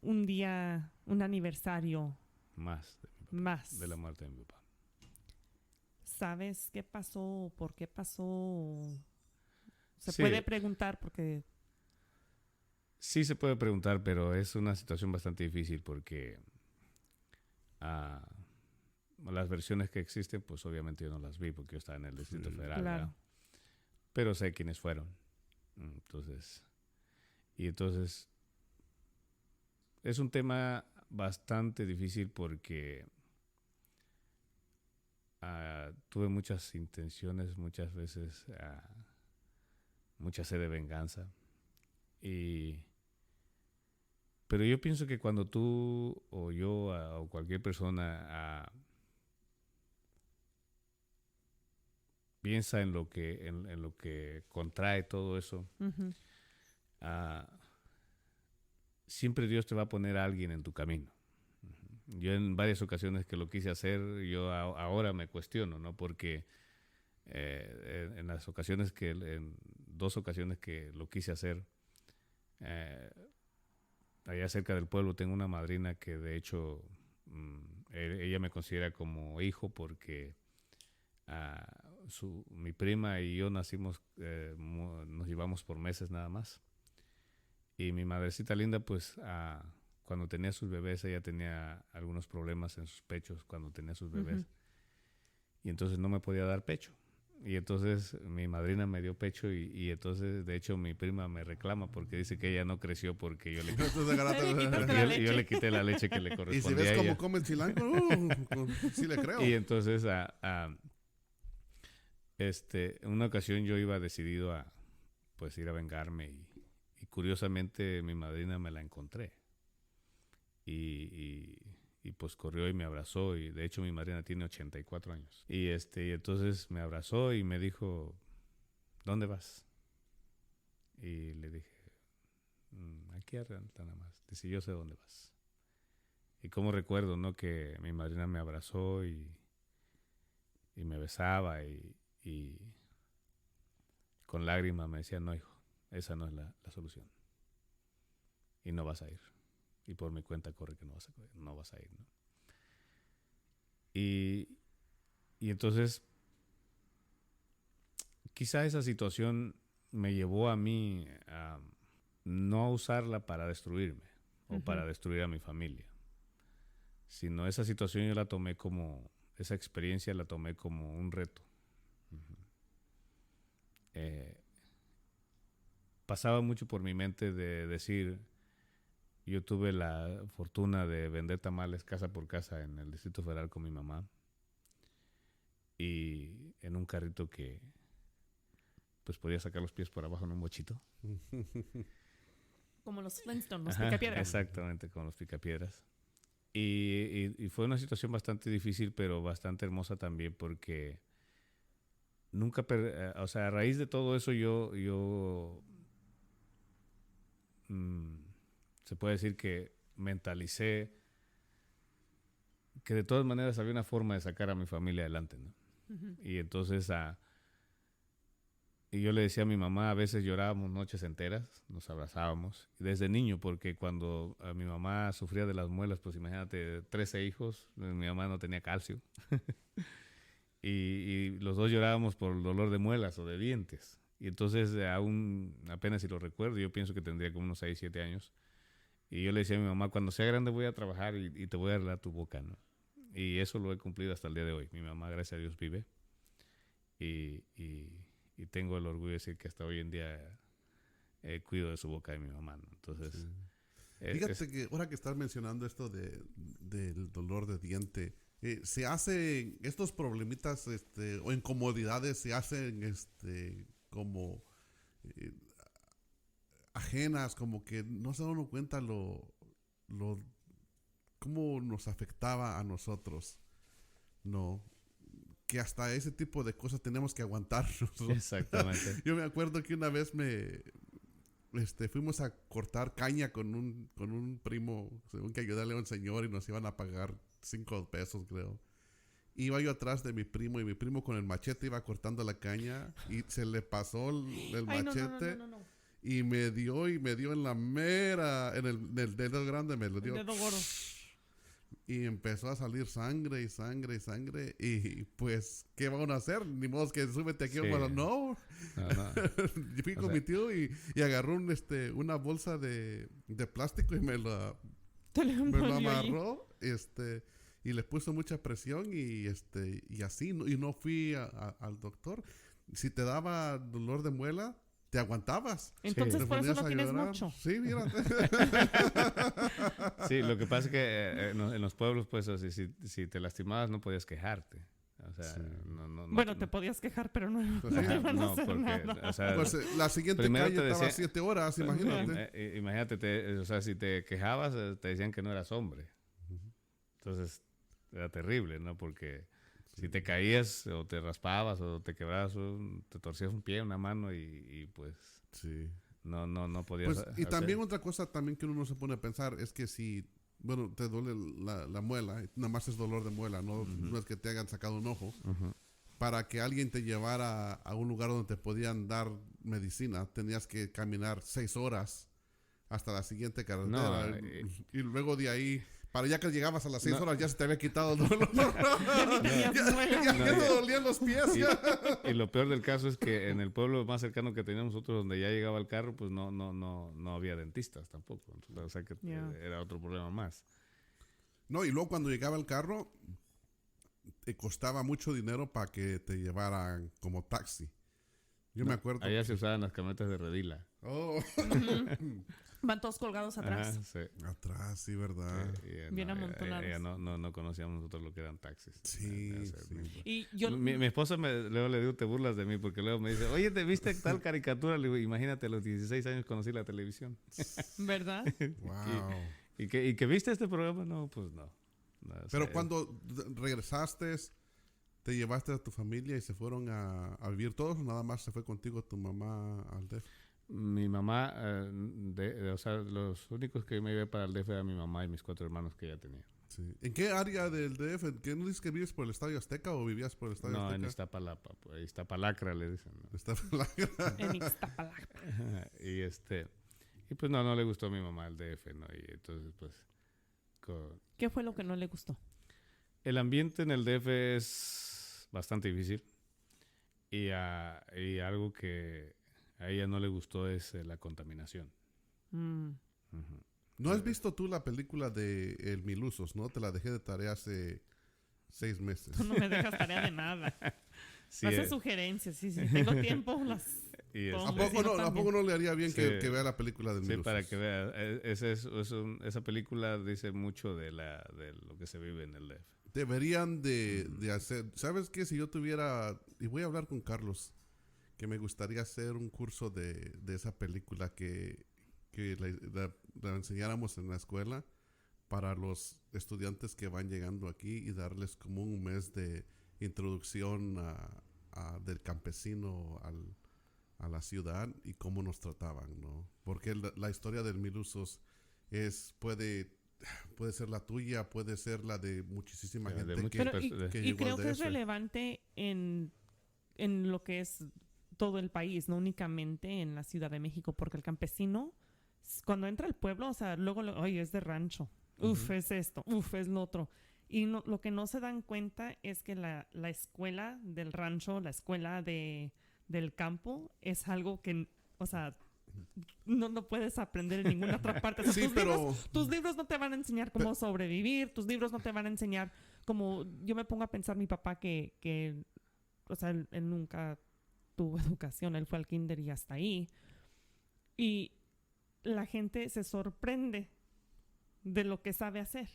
Speaker 3: día, un aniversario
Speaker 2: Más de la muerte de mi papá.
Speaker 3: ¿Sabes qué pasó? ¿Por qué pasó? Se
Speaker 2: Sí.
Speaker 3: puede preguntar porque...
Speaker 2: Sí se puede preguntar, pero es una situación bastante difícil porque... las versiones que existen, pues obviamente yo no las vi porque yo estaba en el Distrito Federal,
Speaker 3: claro.
Speaker 2: ¿verdad? Pero sé quiénes fueron. Entonces es un tema bastante difícil porque tuve muchas intenciones, muchas veces mucha sed de venganza y Pero yo pienso que cuando tú o yo o cualquier persona piensa en lo que contrae todo eso,
Speaker 3: Ujú.
Speaker 2: siempre Dios te va a poner a alguien en tu camino. Yo en varias ocasiones que lo quise hacer, yo ahora me cuestiono, ¿no? Porque en dos ocasiones que lo quise hacer, allá cerca del pueblo tengo una madrina que de hecho ella me considera como hijo porque mi prima y yo nacimos, nos llevamos por meses nada más. Y mi madrecita linda, pues cuando tenía sus bebés, ella tenía algunos problemas en sus pechos cuando tenía sus bebés.
Speaker 3: Ujú.
Speaker 2: Y entonces no me podía dar pecho. Y entonces mi madrina me dio pecho y entonces, de hecho, mi prima me reclama porque dice que ella no creció porque yo le quité,
Speaker 1: Entonces,
Speaker 3: quitaste la leche.
Speaker 2: yo le quité la leche que le
Speaker 1: y si
Speaker 2: correspondía
Speaker 1: ves
Speaker 2: a
Speaker 1: cómo
Speaker 2: ella.
Speaker 1: come el chilango, sí le creo.
Speaker 2: Y entonces, en una ocasión yo iba decidido a pues ir a vengarme y curiosamente mi madrina me la encontré. Y pues corrió y me abrazó y de hecho mi madrina tiene 84 años. Y entonces me abrazó y me dijo, ¿dónde vas? Y le dije, aquí arriba nada más. Dice, yo sé dónde vas. Y como recuerdo, ¿no? Que mi madrina me abrazó y me besaba y con lágrimas me decía, no hijo, esa no es la solución. Y no vas a ir. Y por mi cuenta corre que no vas a ir, ¿no? Y entonces, quizá esa situación me llevó a mí a no usarla para destruirme o para destruir a mi familia, sino esa situación yo la tomé como, esa experiencia la tomé como un reto. Pasaba mucho por mi mente de decir, yo tuve la fortuna de vender tamales casa por casa en el Distrito Federal con mi mamá y en un carrito que pues podía sacar los pies por abajo en un bochito.
Speaker 3: Como los Flintstones, los
Speaker 2: Ajá,
Speaker 3: picapiedras.
Speaker 2: exactamente, como los picapiedras. Y fue una situación bastante difícil, pero bastante hermosa también porque nunca, o sea, a raíz de todo eso yo se puede decir que mentalicé que de todas maneras había una forma de sacar a mi familia adelante, ¿no?
Speaker 3: Ujú.
Speaker 2: Y entonces y yo le decía a mi mamá, a veces llorábamos noches enteras, nos abrazábamos, y desde niño, porque cuando mi mamá sufría de las muelas, pues imagínate, 13 hijos, mi mamá no tenía calcio, y los dos llorábamos por el dolor de muelas o de dientes. Y entonces, aún apenas si lo recuerdo, yo pienso que tendría como unos 6, 7 años, y yo le decía a mi mamá, cuando sea grande voy a trabajar y te voy a arreglar tu boca, ¿no? Y eso lo he cumplido hasta el día de hoy. Mi mamá, gracias a Dios, vive, y tengo el orgullo de decir que hasta hoy en día cuido de su boca de mi mamá, ¿no? Entonces,
Speaker 1: Sí. Fíjate que ahora que estás mencionando esto del dolor de diente, se hacen estos problemitas o incomodidades, se hacen como eh, ajenas, como que no se dan uno cuenta cómo nos afectaba a nosotros, ¿no? Que hasta ese tipo de cosas tenemos que aguantarnos.
Speaker 2: exactamente.
Speaker 1: Yo me acuerdo que una vez fuimos a cortar caña con un primo, según que ayudarle a un señor y nos iban a pagar 5 pesos, creo. Iba yo atrás de mi primo y mi primo con el machete iba cortando la caña y se le pasó el
Speaker 3: Ay,
Speaker 1: machete
Speaker 3: no.
Speaker 1: y me dio en la mera, en el dedo grande me lo
Speaker 3: El
Speaker 1: dio.
Speaker 3: dedo gordo.
Speaker 1: Y empezó a salir sangre y sangre y sangre. Y pues, ¿qué van a hacer? Ni modo que súbete aquí.
Speaker 2: Sí.
Speaker 1: Bueno, no.
Speaker 2: No.
Speaker 1: Yo fui
Speaker 2: O
Speaker 1: con
Speaker 2: sea,
Speaker 1: mi tío y agarró una bolsa de plástico y me lo amarró. Y le puso mucha presión y así. Y no fui al doctor. Si te daba dolor de muela, te aguantabas.
Speaker 3: Entonces,
Speaker 1: Te
Speaker 3: por eso
Speaker 1: ponías
Speaker 3: no
Speaker 1: a
Speaker 3: tienes
Speaker 1: llorar.
Speaker 3: mucho.
Speaker 1: Sí, mírate.
Speaker 2: Sí, lo que pasa es que en los pueblos, pues, así, si te lastimabas no podías quejarte. O sea,
Speaker 1: Sí.
Speaker 3: Bueno, te podías quejar, pero no,
Speaker 1: Pues
Speaker 3: no
Speaker 1: sí.
Speaker 3: te van a
Speaker 2: no,
Speaker 3: hacer
Speaker 2: porque,
Speaker 3: nada.
Speaker 2: o sea,
Speaker 1: Pues la siguiente
Speaker 2: primero
Speaker 1: calle
Speaker 2: te
Speaker 1: estaba
Speaker 2: decía-
Speaker 1: 7 horas, imagínate.
Speaker 2: Imagínate, o sea, si te quejabas, te decían que no eras hombre. Entonces, era terrible, ¿no? Porque si te caías o te raspabas o te quebrabas, te torcías un pie, una mano y pues
Speaker 1: Sí.
Speaker 2: no podías
Speaker 1: Pues, y
Speaker 2: hacer.
Speaker 1: también otra cosa también que uno no se pone a pensar es que si, bueno, te duele la muela, nada más es dolor de muela, no es que te hayan sacado un ojo.
Speaker 2: Ujú.
Speaker 1: Para que alguien te llevara a un lugar donde te podían dar medicina, tenías que caminar 6 horas hasta la siguiente carretera.
Speaker 2: No,
Speaker 1: y luego de ahí, para ya que llegabas a las 6
Speaker 2: No.
Speaker 1: horas, ya se te había quitado el dolor.
Speaker 3: Tenías muela.
Speaker 1: ya
Speaker 2: No,
Speaker 1: te dolían los pies.
Speaker 2: Y lo peor del caso es que en el pueblo más cercano que teníamos nosotros, donde ya llegaba el carro, pues no había dentistas tampoco. Entonces, o sea que
Speaker 3: Ya.
Speaker 2: era otro problema más.
Speaker 1: No, y luego cuando llegaba el carro, te costaba mucho dinero para que te llevaran como taxi. Yo me acuerdo.
Speaker 2: Allá se usaban las camionetas de redila.
Speaker 1: Oh,
Speaker 3: Van todos colgados atrás.
Speaker 2: Ajá, sí.
Speaker 1: atrás, sí, ¿verdad?
Speaker 3: Bien
Speaker 2: Ya
Speaker 3: amontonados.
Speaker 2: no conocíamos nosotros lo que eran taxis.
Speaker 1: Sí,
Speaker 2: O sea,
Speaker 1: sí.
Speaker 3: Y yo,
Speaker 2: Mi esposa luego le digo, te burlas de mí, porque luego me dice, oye, ¿te viste tal caricatura? Le digo, imagínate, a los 16 años conocí la televisión.
Speaker 3: ¿verdad?
Speaker 1: Wow.
Speaker 2: ¿Y que viste este programa? No, pues no. No, o
Speaker 1: Pero
Speaker 2: sea,
Speaker 1: cuando regresaste, te llevaste a tu familia y se fueron a vivir todos, o nada más se fue contigo tu mamá al DF.
Speaker 2: Mi mamá, o sea, los únicos que me iba para el DF era mi mamá y mis 4 hermanos que ya tenía.
Speaker 1: Sí. ¿En qué área del DF? ¿Qué no dices que vives por el Estadio Azteca o vivías por el Estadio
Speaker 2: No, en
Speaker 1: Azteca?
Speaker 2: Iztapalapa, pues, Iztapalacra le dicen, ¿no?
Speaker 3: En Ixtapalapa.
Speaker 2: Y pues no le gustó a mi mamá el DF, ¿no? Y entonces, pues,
Speaker 3: ¿Qué fue lo que no le gustó?
Speaker 2: el ambiente en el DF es bastante difícil. Y algo que a ella no le gustó es la contaminación.
Speaker 3: Mm.
Speaker 2: Ujú.
Speaker 1: ¿No has visto tú la película de El Milusos, no? Te la dejé de tarea hace 6 meses.
Speaker 3: Tú no me dejas tarea de nada.
Speaker 2: Sí,
Speaker 3: Me haces sugerencias. Sí, tengo tiempo.
Speaker 2: y
Speaker 3: pongo.
Speaker 1: ¿A
Speaker 2: este,
Speaker 1: poco,
Speaker 3: Sí,
Speaker 1: ¿A poco no le haría bien
Speaker 2: Sí.
Speaker 1: que vea la película del
Speaker 2: sí,
Speaker 1: Milusos?
Speaker 2: para que vea. Esa película dice mucho de lo que se vive en el DF.
Speaker 1: Deberían de hacer... ¿Sabes qué? Si yo tuviera... Y voy a hablar con Carlos, que me gustaría hacer un curso de esa película que la enseñáramos en la escuela para los estudiantes que van llegando aquí y darles como un mes de introducción del campesino a la ciudad y cómo nos trataban, ¿no? Porque la historia del Milusos puede ser la tuya, puede ser la de muchísima
Speaker 2: De
Speaker 1: gente
Speaker 2: muchas
Speaker 3: Pero,
Speaker 1: que
Speaker 3: y
Speaker 1: llegó
Speaker 3: creo
Speaker 1: al
Speaker 3: que es
Speaker 1: DF.
Speaker 3: relevante en lo que es todo el país, no únicamente en la Ciudad de México, porque el campesino, cuando entra al pueblo, o sea, luego, oye, es de rancho, es esto, es lo otro. Y lo que no se dan cuenta es que la escuela del rancho, la escuela del campo, es algo que, o sea, no puedes aprender en ninguna otra parte. O sea,
Speaker 1: Sí, pero...
Speaker 3: tus libros no te van a enseñar cómo sobrevivir, tus libros no te van a enseñar cómo... Yo me pongo a pensar, mi papá que o sea, él nunca tuvo educación, él fue al kinder y hasta ahí. Y la gente se sorprende de lo que sabe hacer.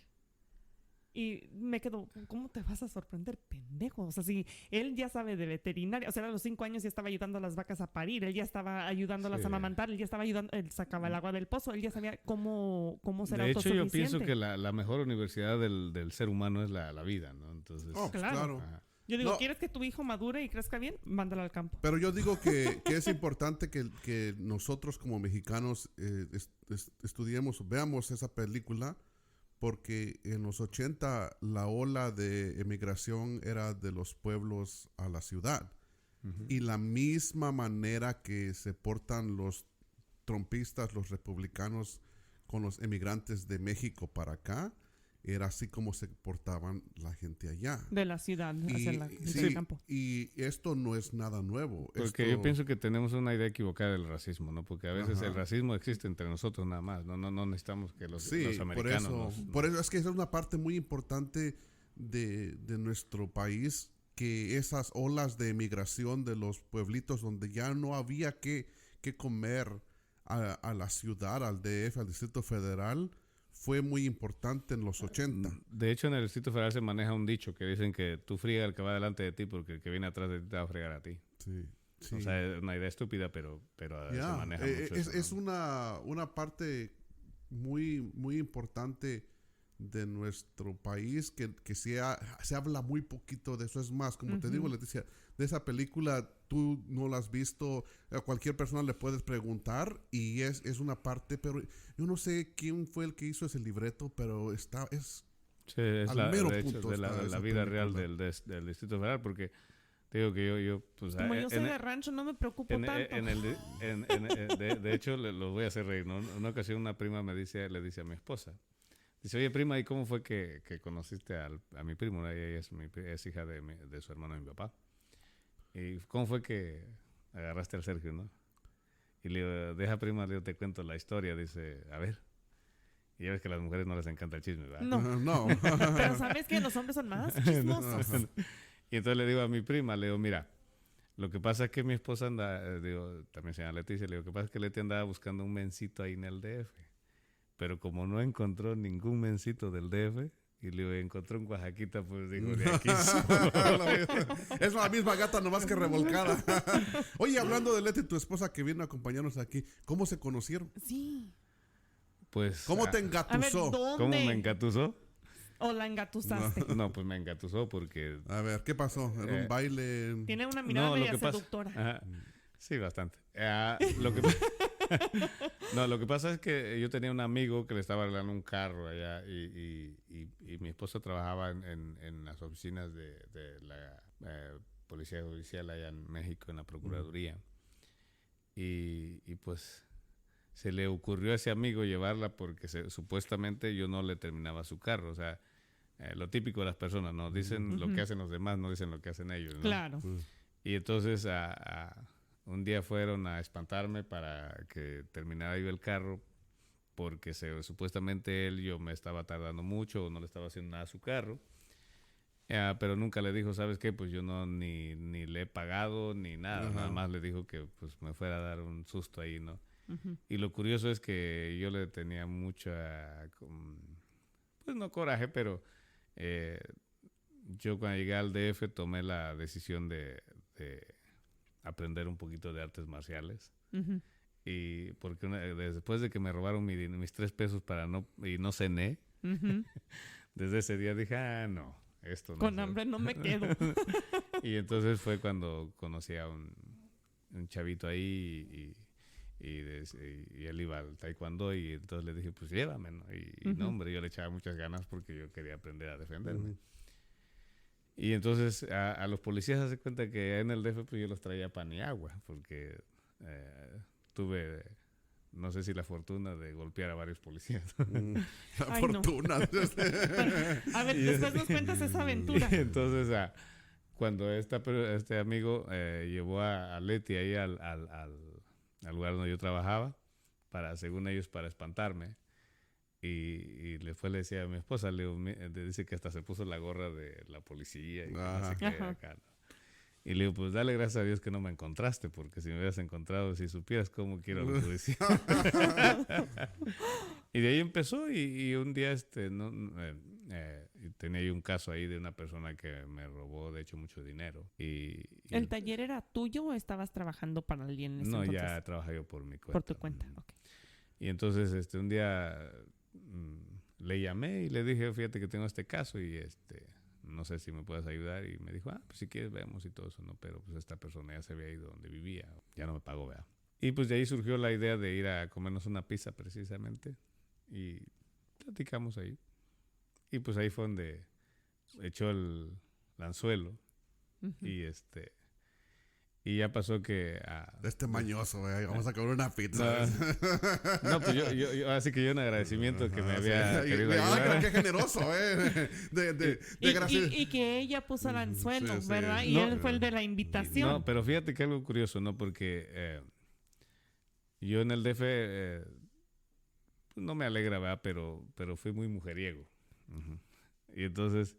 Speaker 3: Y me quedo, ¿cómo te vas a sorprender, pendejo? O sea, si él ya sabe de veterinaria, o sea, a los 5 años ya estaba ayudando a las vacas a parir, él ya estaba ayudándolas
Speaker 2: Sí.
Speaker 3: a amamantar, él ya estaba ayudando, él sacaba el agua del pozo, él ya sabía cómo ser
Speaker 2: De hecho,
Speaker 3: autosuficiente.
Speaker 2: yo pienso que la mejor universidad del ser humano es la vida, ¿no? Entonces,
Speaker 1: Oh, pues
Speaker 3: Claro.
Speaker 1: claro.
Speaker 2: ajá.
Speaker 3: Yo digo,
Speaker 1: No.
Speaker 3: ¿quieres que tu hijo madure y crezca bien? Mándalo al campo.
Speaker 1: Pero yo digo que es importante que nosotros como mexicanos estudiemos, veamos esa película, porque en los 80 la ola de emigración era de los pueblos a la ciudad.
Speaker 2: Ujú.
Speaker 1: Y la misma manera que se portan los trompistas, los republicanos con los emigrantes de México para acá, era así como se portaban la gente allá.
Speaker 3: De la ciudad hacia
Speaker 1: Sí,
Speaker 3: el campo.
Speaker 1: y esto no es nada nuevo.
Speaker 2: Porque
Speaker 1: Esto-
Speaker 2: yo pienso que tenemos una idea equivocada del racismo, ¿no? Porque a veces
Speaker 1: Ajá.
Speaker 2: el racismo existe entre nosotros nada más, no necesitamos que los
Speaker 1: Sí,
Speaker 2: americanos
Speaker 1: por eso es que esa es una parte muy importante de nuestro país, que esas olas de emigración de los pueblitos donde ya no había que comer a la ciudad, al DF, al Distrito Federal, fue muy importante en los 80.
Speaker 2: De hecho, en el Distrito Federal se maneja un dicho que dicen que tú friegas al que va delante de ti porque el que viene atrás de ti te va a fregar a ti.
Speaker 1: Sí, sí.
Speaker 2: O sea, es una idea estúpida, pero se maneja mucho eso,
Speaker 1: es
Speaker 2: ¿no?
Speaker 1: una parte muy, muy importante de nuestro país que se habla muy poquito de eso. Es más, como te digo, Leticia, de esa película tú no la has visto, a cualquier persona le puedes preguntar y es una parte, pero yo no sé quién fue el que hizo ese libreto, pero es
Speaker 2: Sí, es
Speaker 1: al mero
Speaker 2: de hecho,
Speaker 1: punto
Speaker 2: de la
Speaker 1: esa
Speaker 2: vida real
Speaker 1: película.
Speaker 2: del Distrito Federal, porque te digo que yo pues,
Speaker 3: Como yo soy de rancho, no me preocupo tanto.
Speaker 2: De hecho, lo voy a hacer reír, ¿no? Una ocasión una prima le dice a mi esposa, dice, oye, prima, ¿y cómo fue que conociste a mi primo? Ella es hija de su hermano, mi papá. ¿Y cómo fue que agarraste al Sergio, no? Y le digo, deja, prima, le digo, te cuento la historia. Dice, a ver. Y ya ves que a las mujeres no les encanta el chisme, ¿verdad?
Speaker 3: No. Pero ¿sabes que los hombres son más chismosos?
Speaker 2: Y entonces le digo a mi prima, le digo, mira, lo que pasa es que mi esposa anda, digo, también se llama Leticia, le digo, lo que pasa es que Leti andaba buscando un mencito ahí en el DF. Pero como no encontró ningún mencito del DF, y le digo, encontró un Oaxaquita, pues digo, de aquí
Speaker 1: Es la misma gata, nomás que revolcada. Oye, hablando de Leti, tu esposa que vino a acompañarnos aquí, ¿cómo se conocieron?
Speaker 3: Sí.
Speaker 2: Pues,
Speaker 1: ¿Cómo te
Speaker 3: A ver,
Speaker 1: engatusó?
Speaker 3: ¿dónde?
Speaker 2: ¿cómo me engatusó?
Speaker 3: ¿O la engatusaste?
Speaker 2: No, pues me engatusó porque...
Speaker 1: A ver, ¿qué pasó? ¿Era un baile?
Speaker 3: Tiene una mirada
Speaker 2: lo
Speaker 3: media
Speaker 2: que pasa-
Speaker 3: seductora.
Speaker 2: Ajá, sí, bastante. Lo que pasa es que yo tenía un amigo que le estaba arreglando un carro allá y mi esposa trabajaba en las oficinas de la Policía Judicial allá en México, en la Procuraduría. Y pues se le ocurrió a ese amigo llevarla porque supuestamente yo no le terminaba su carro. O sea, lo típico de las personas, ¿no? Dicen lo que hacen los demás, no dicen lo que hacen ellos, ¿no?
Speaker 3: Claro.
Speaker 2: Y entonces un día fueron a espantarme para que terminara yo el carro porque supuestamente yo me estaba tardando mucho o no le estaba haciendo nada a su carro. Pero nunca le dijo, ¿sabes qué? Pues yo ni le he pagado ni nada.
Speaker 1: Ajá.
Speaker 2: Nada más le dijo que pues me fuera a dar un susto ahí, ¿no? Y lo curioso es que yo le tenía mucha, pues no coraje, pero yo cuando llegué al DF tomé la decisión de aprender un poquito de artes marciales. Y porque después de que me robaron mis 3 pesos y no cené, desde ese día dije, no, esto no.
Speaker 3: Con hambre no me quedo.
Speaker 2: Y entonces fue cuando conocí a un chavito ahí y él iba al taekwondo y entonces le dije, pues llévame, ¿no? Y no, hombre, yo le echaba muchas ganas porque yo quería aprender a defenderme. Y entonces a los policías se hace cuenta que en el DF pues yo los traía pan y agua porque tuve, no sé si la fortuna de golpear a varios policías.
Speaker 1: La
Speaker 3: Ay,
Speaker 1: fortuna.
Speaker 3: A ver, después nos cuentas esa aventura.
Speaker 2: Y entonces cuando este amigo llevó a Leti ahí al lugar donde yo trabajaba, según ellos, para espantarme. Y le decía a mi esposa, le dice que hasta se puso la gorra de la policía y no sé qué acá, ¿no? Y le digo, pues dale gracias a Dios que no me encontraste, porque si me hubieras encontrado, si supieras cómo quiero la policía. Y de ahí empezó y un día tenía yo un caso ahí de una persona que me robó, de hecho, mucho dinero.
Speaker 3: ¿El taller era tuyo o estabas trabajando para alguien en ese
Speaker 2: No,
Speaker 3: entonces?
Speaker 2: ya trabajé yo por mi cuenta.
Speaker 3: Por tu cuenta, ok.
Speaker 2: Y entonces un día le llamé y le dije, fíjate que tengo este caso y no sé si me puedes ayudar. Y me dijo, pues si quieres vemos y todo eso, ¿no? Pero pues esta persona ya se había ido donde vivía, ya no me pagó, ¿verdad? Y pues de ahí surgió la idea de ir a comernos una pizza precisamente y platicamos ahí. Y pues ahí fue donde echó el anzuelo y ya pasó que...
Speaker 1: Mañoso, vamos a comer una pizza.
Speaker 2: No, pues yo así que yo en agradecimiento que me había querido ayudar.
Speaker 1: Qué generoso,
Speaker 3: Y que ella puso el anzuelo,
Speaker 1: sí.
Speaker 3: ¿verdad? Y él fue el de la invitación.
Speaker 2: No, pero fíjate que algo curioso, ¿no? Porque yo en el DF no me alegra, ¿verdad? Pero fui muy mujeriego. Y entonces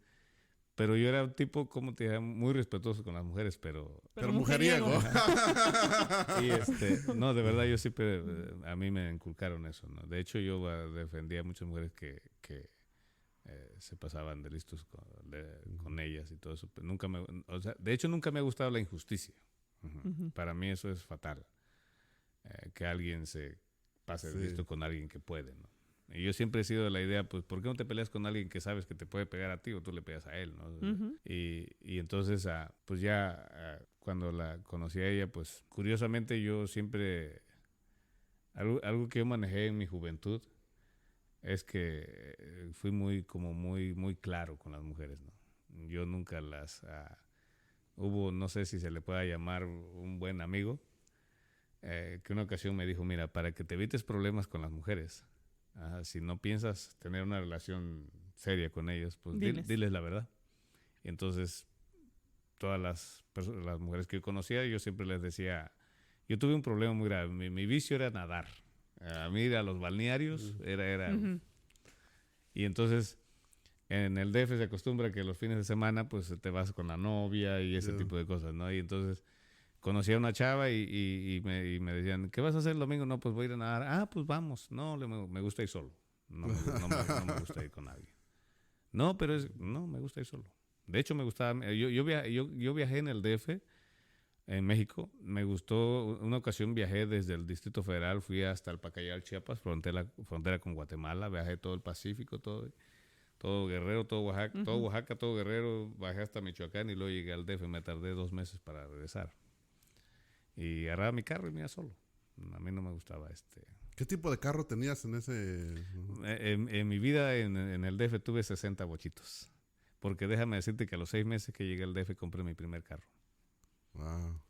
Speaker 2: Pero yo era un tipo, como te dije, muy respetuoso con las mujeres,
Speaker 1: Pero mujeriego.
Speaker 2: y no, de verdad yo siempre, a mí me inculcaron eso, ¿no? De hecho, yo defendía a muchas mujeres que se pasaban de listos con ellas y todo eso. Pero de hecho, nunca me ha gustado la injusticia. Para mí eso es fatal. Que alguien se pase de listo con alguien que puede, ¿no? Y yo siempre he sido de la idea, pues, ¿por qué no te peleas con alguien que sabes que te puede pegar a ti o tú le pegas a él, ¿no? Y entonces, pues ya cuando la conocí a ella, pues, curiosamente yo siempre, algo que yo manejé en mi juventud es que fui muy claro con las mujeres, ¿no? Yo nunca hubo, no sé si se le pueda llamar un buen amigo, que una ocasión me dijo, mira, para que te evites problemas con las mujeres, si no piensas tener una relación seria con ellos, pues diles la verdad. Y entonces, todas las mujeres que yo conocía, yo siempre les decía, yo tuve un problema muy grave, mi vicio era nadar. A mí ir a los balnearios era y entonces en el DF se acostumbra que los fines de semana pues te vas con la novia y ese tipo de cosas, ¿no? Y entonces conocí a una chava y me decían, ¿qué vas a hacer el domingo? No, pues voy a ir a nadar. Ah, pues vamos. No, me gusta ir solo. No me gusta ir con nadie. No, no, me gusta ir solo. De hecho, me gustaba, yo viajé en el DF, en México. Me gustó, una ocasión viajé desde el Distrito Federal, fui hasta el Pacayal, Chiapas, frontera con Guatemala, viajé todo el Pacífico, todo Guerrero, todo Oaxaca, todo Guerrero, bajé hasta Michoacán y luego llegué al DF. Me tardé 2 meses para regresar. Y agarraba mi carro y me iba solo. A mí no me gustaba
Speaker 1: ¿Qué tipo de carro tenías en ese...?
Speaker 2: En mi vida en el DF tuve 60 bochitos. Porque déjame decirte que a los 6 meses que llegué al DF compré mi primer carro.
Speaker 1: Wow.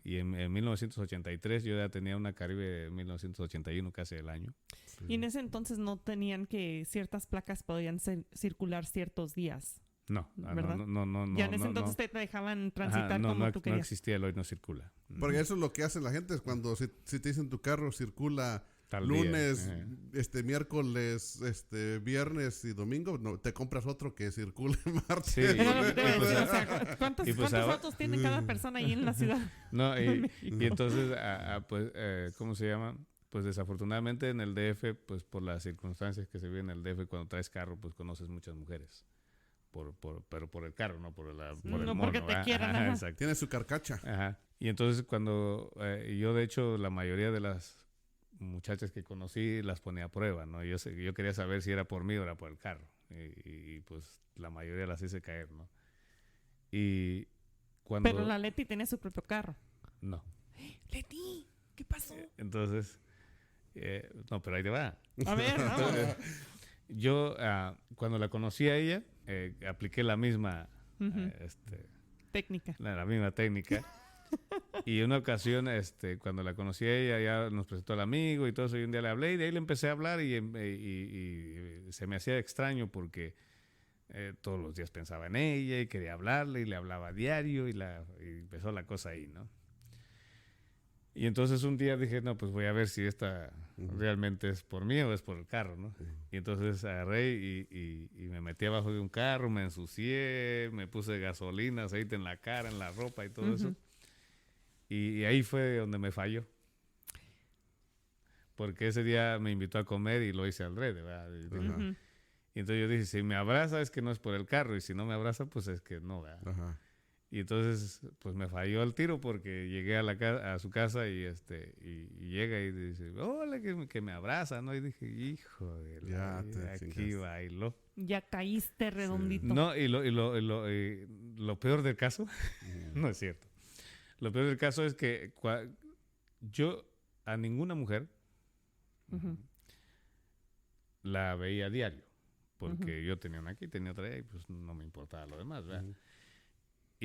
Speaker 2: Y en 1983 yo ya tenía una Caribe 1981, casi el año.
Speaker 3: Sí. Y en ese entonces no tenían que ciertas placas podían circular ciertos días.
Speaker 2: No,
Speaker 3: ¿verdad?
Speaker 2: No.
Speaker 3: Ya en ese entonces te dejaban transitar como tú querías.
Speaker 2: No existía el hoy no circula.
Speaker 1: Porque eso es lo que hace la gente, es cuando si te dicen tu carro circula
Speaker 2: tal
Speaker 1: lunes, miércoles, viernes y domingo, no, te compras otro que circule martes.
Speaker 2: Sí,
Speaker 3: ¿Cuántos autos tiene cada persona ahí en la ciudad?
Speaker 2: No, y entonces, pues, ¿cómo se llama? Pues desafortunadamente en el DF, pues por las circunstancias que se viven en el DF, cuando traes carro, pues conoces muchas mujeres. Pero por el carro, no por el mono.
Speaker 3: Porque te quieran.
Speaker 2: Exacto.
Speaker 1: Tiene su carcacha.
Speaker 2: Ajá. Y entonces cuando yo, de hecho, la mayoría de las muchachas que conocí las ponía a prueba, ¿no? Yo quería saber si era por mí o era por el carro. Y pues la mayoría las hice caer, ¿no? Y cuando...
Speaker 3: Pero la Leti tiene su propio carro.
Speaker 2: No.
Speaker 3: Leti, ¿qué pasó?
Speaker 2: Entonces, no, pero ahí te va.
Speaker 3: A ver, vamos.
Speaker 2: Yo, cuando la conocí a ella, apliqué la misma
Speaker 3: técnica.
Speaker 2: La misma técnica. Y una ocasión, cuando la conocí a ella, ya nos presentó al amigo y todo eso, y un día le hablé y de ahí le empecé a hablar y se me hacía extraño porque todos los días pensaba en ella y quería hablarle y le hablaba a diario y empezó la cosa ahí, ¿no? Y entonces un día dije, no, pues voy a ver si esta realmente es por mí o es por el carro, ¿no? Y entonces agarré y me metí abajo de un carro, me ensucié, me puse gasolina, aceite en la cara, en la ropa y todo eso. Y ahí fue donde me falló. Porque ese día me invitó a comer y lo hice al revés, ¿verdad? Y entonces yo dije, si me abraza es que no es por el carro y si no me abraza pues es que no, ¿verdad? Ajá. Y entonces, pues me falló el tiro porque llegué a su casa y llega y dice, hola, que me abraza, ¿no? Y dije, hijo de aquí bailó.
Speaker 3: Ya caíste redondito.
Speaker 2: Sí. No, y lo peor del caso, no es cierto. Lo peor del caso es que yo a ninguna mujer la veía a diario. Porque yo tenía una aquí, tenía otra allá y pues no me importaba lo demás, ¿verdad?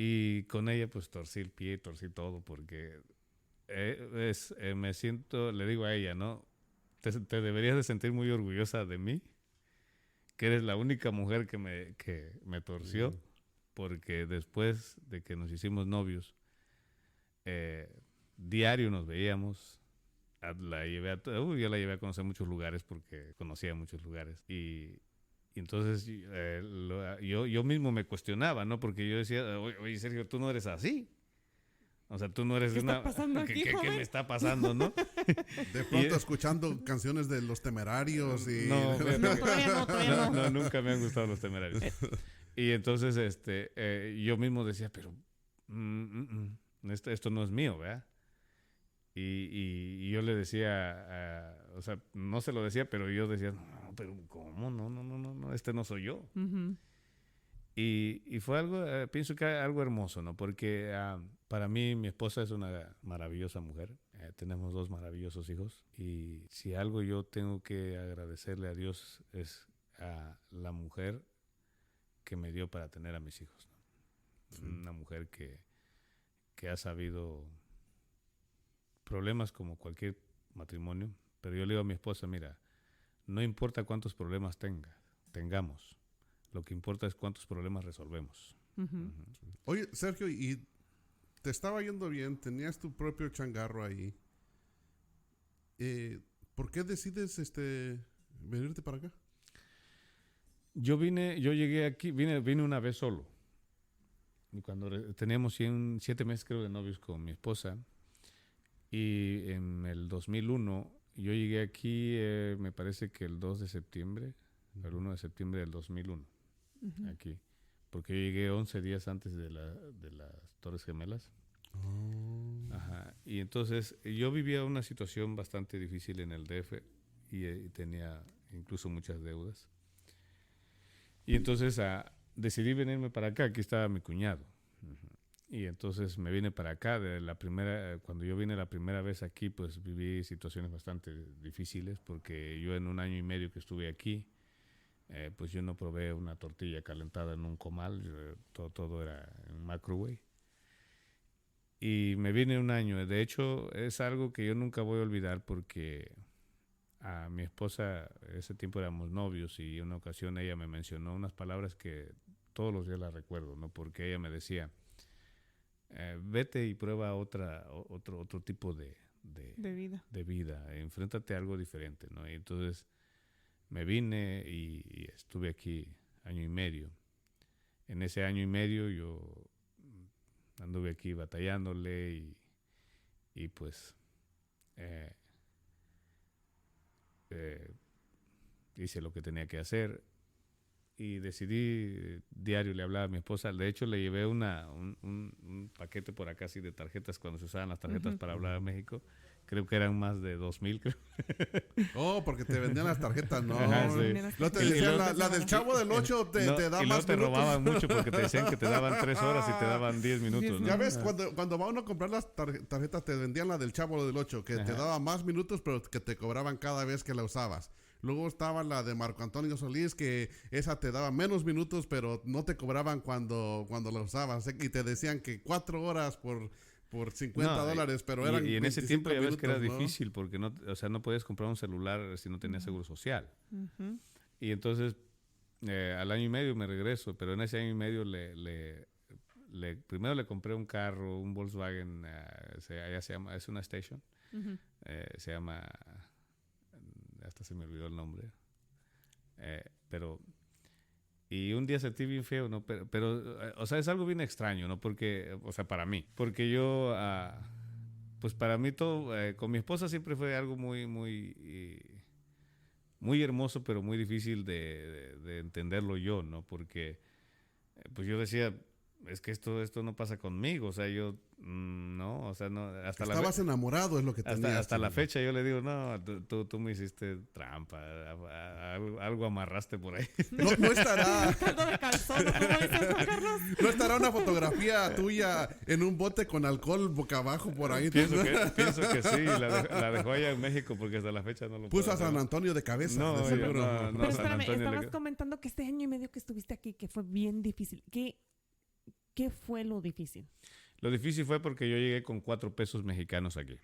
Speaker 2: Y con ella pues torcí el pie, torcí todo porque me siento, le digo a ella, ¿no? Te deberías de sentir muy orgullosa de mí, que eres la única mujer que me torció, porque después de que nos hicimos novios, diario nos veíamos, yo la llevé a conocer muchos lugares porque conocía muchos lugares y Y entonces yo mismo me cuestionaba, ¿no? Porque yo decía, oye, Sergio, tú no eres así. O sea, tú no eres
Speaker 3: ¿Qué está pasando aquí,
Speaker 2: ¿Qué
Speaker 3: joven?
Speaker 2: me está pasando, no?
Speaker 1: De pronto escuchando canciones de Los Temerarios y...
Speaker 2: No,
Speaker 3: No, todavía no.
Speaker 2: no, nunca me han gustado los Temerarios. Y entonces yo mismo decía, pero esto no es mío, ¿verdad? Y yo le decía, o sea, no se lo decía, pero yo decía, no, pero ¿cómo? No, este no soy yo.
Speaker 3: Ujú.
Speaker 2: Y fue algo, pienso que algo hermoso, ¿no? Porque para mí mi esposa es una maravillosa mujer. Tenemos 2 maravillosos hijos. Y si algo yo tengo que agradecerle a Dios es a la mujer que me dio para tener a mis hijos, ¿no?
Speaker 1: Sí.
Speaker 2: Una mujer que ha sabido problemas como cualquier matrimonio. Pero yo le digo a mi esposa, mira, no importa cuántos problemas tengamos. Lo que importa es cuántos problemas resolvemos.
Speaker 3: Ujú.
Speaker 2: Ujú.
Speaker 1: Oye, Sergio, y te estaba yendo bien, tenías tu propio changarro ahí. ¿Por qué decides venirte para acá?
Speaker 2: Yo llegué aquí, vine una vez solo. Y cuando teníamos 7 meses, creo, de novios con mi esposa. Y en el 2001, yo llegué aquí, me parece que el 2 de septiembre, el 1 de septiembre del 2001,
Speaker 3: Ujú.
Speaker 2: aquí. Porque yo llegué 11 días antes de las Torres Gemelas.
Speaker 1: Oh.
Speaker 2: Ajá. Y entonces yo vivía una situación bastante difícil en el DF y tenía incluso muchas deudas. Y entonces decidí venirme para acá. Aquí estaba mi cuñado. Ujú. Y entonces me vine para acá. Cuando yo vine la primera vez aquí, pues viví situaciones bastante difíciles porque yo en un año y medio que estuve aquí, pues yo no probé una tortilla calentada en un comal. Todo era en microwave. Y me vine un año. De hecho, es algo que yo nunca voy a olvidar porque a mi esposa, ese tiempo éramos novios y en una ocasión ella me mencionó unas palabras que todos los días las recuerdo, ¿no? Porque ella me decía, vete y prueba otro tipo
Speaker 3: De vida.
Speaker 2: de vida, enfréntate a algo diferente, ¿no? Y entonces me vine y estuve aquí año y medio. En ese año y medio yo anduve aquí batallándole y pues eh, hice lo que tenía que hacer y decidí, diario le hablaba a mi esposa. De hecho, le llevé un paquete por acá así de tarjetas cuando se usaban las tarjetas
Speaker 3: Ujú.
Speaker 2: para hablar a México. Creo que eran más de 2,000, creo.
Speaker 1: Oh, porque te vendían las tarjetas, no.
Speaker 2: Ajá, sí.
Speaker 1: No te
Speaker 2: Y
Speaker 1: decían,
Speaker 2: luego
Speaker 1: la del Chavo del 8 te
Speaker 2: No,
Speaker 1: da
Speaker 2: y
Speaker 1: más
Speaker 2: luego te
Speaker 1: minutos.
Speaker 2: robaban mucho porque te decían que te daban 3 horas y te daban 10 minutos, ¿no?
Speaker 1: Ya ves, cuando va uno a comprar las tarjetas, te vendían la del Chavo del 8, que te
Speaker 2: Ajá.
Speaker 1: daba más minutos, pero que te cobraban cada vez que la usabas. Luego estaba la de Marco Antonio Solís, que esa te daba menos minutos, pero no te cobraban cuando la usabas. Y te decían que 4 horas por $50, pero eran
Speaker 2: y en ese
Speaker 1: 25
Speaker 2: tiempo ya ves que era
Speaker 1: minutos, ¿no?
Speaker 2: difícil porque no, o sea, no podías comprar un celular si no tenías seguro social.
Speaker 3: Ujú.
Speaker 2: Y entonces al año y medio me regreso, pero en ese año y medio primero le compré un carro, un Volkswagen, allá se llama, es una station,
Speaker 3: Ujú.
Speaker 2: se llama, hasta se me olvidó el nombre, pero y un día sentí bien feo, ¿no? Pero o sea, es algo bien extraño, ¿no? Porque, o sea, para mí, porque yo, pues para mí todo, con mi esposa siempre fue algo muy hermoso, pero muy difícil de entenderlo yo, ¿no? Porque, pues yo decía, es que esto no pasa conmigo, o sea, yo, no, o sea, no, hasta
Speaker 1: Estabas enamorado, es lo que tenías.
Speaker 2: hasta la fecha yo le digo, no, tú me hiciste trampa, algo amarraste por ahí.
Speaker 1: No estará,
Speaker 3: Caldo de calzón, ¿cómo dices, Juan Carlos?
Speaker 1: no estará una fotografía tuya en un bote con alcohol boca abajo por ahí.
Speaker 2: Pienso que sí, la dejó allá en México porque hasta la fecha no lo
Speaker 1: Puso
Speaker 2: puedo
Speaker 1: a San
Speaker 2: hacer.
Speaker 1: Antonio de cabeza,
Speaker 2: No,
Speaker 1: de
Speaker 2: yo
Speaker 1: seguro.
Speaker 2: no,
Speaker 3: Pero
Speaker 2: San
Speaker 3: espérame,
Speaker 2: Antonio
Speaker 3: estabas comentando que este año y medio que estuviste aquí, que fue bien difícil. ¿Qué fue lo difícil?
Speaker 2: Lo difícil fue porque yo llegué con 4 pesos mexicanos aquí.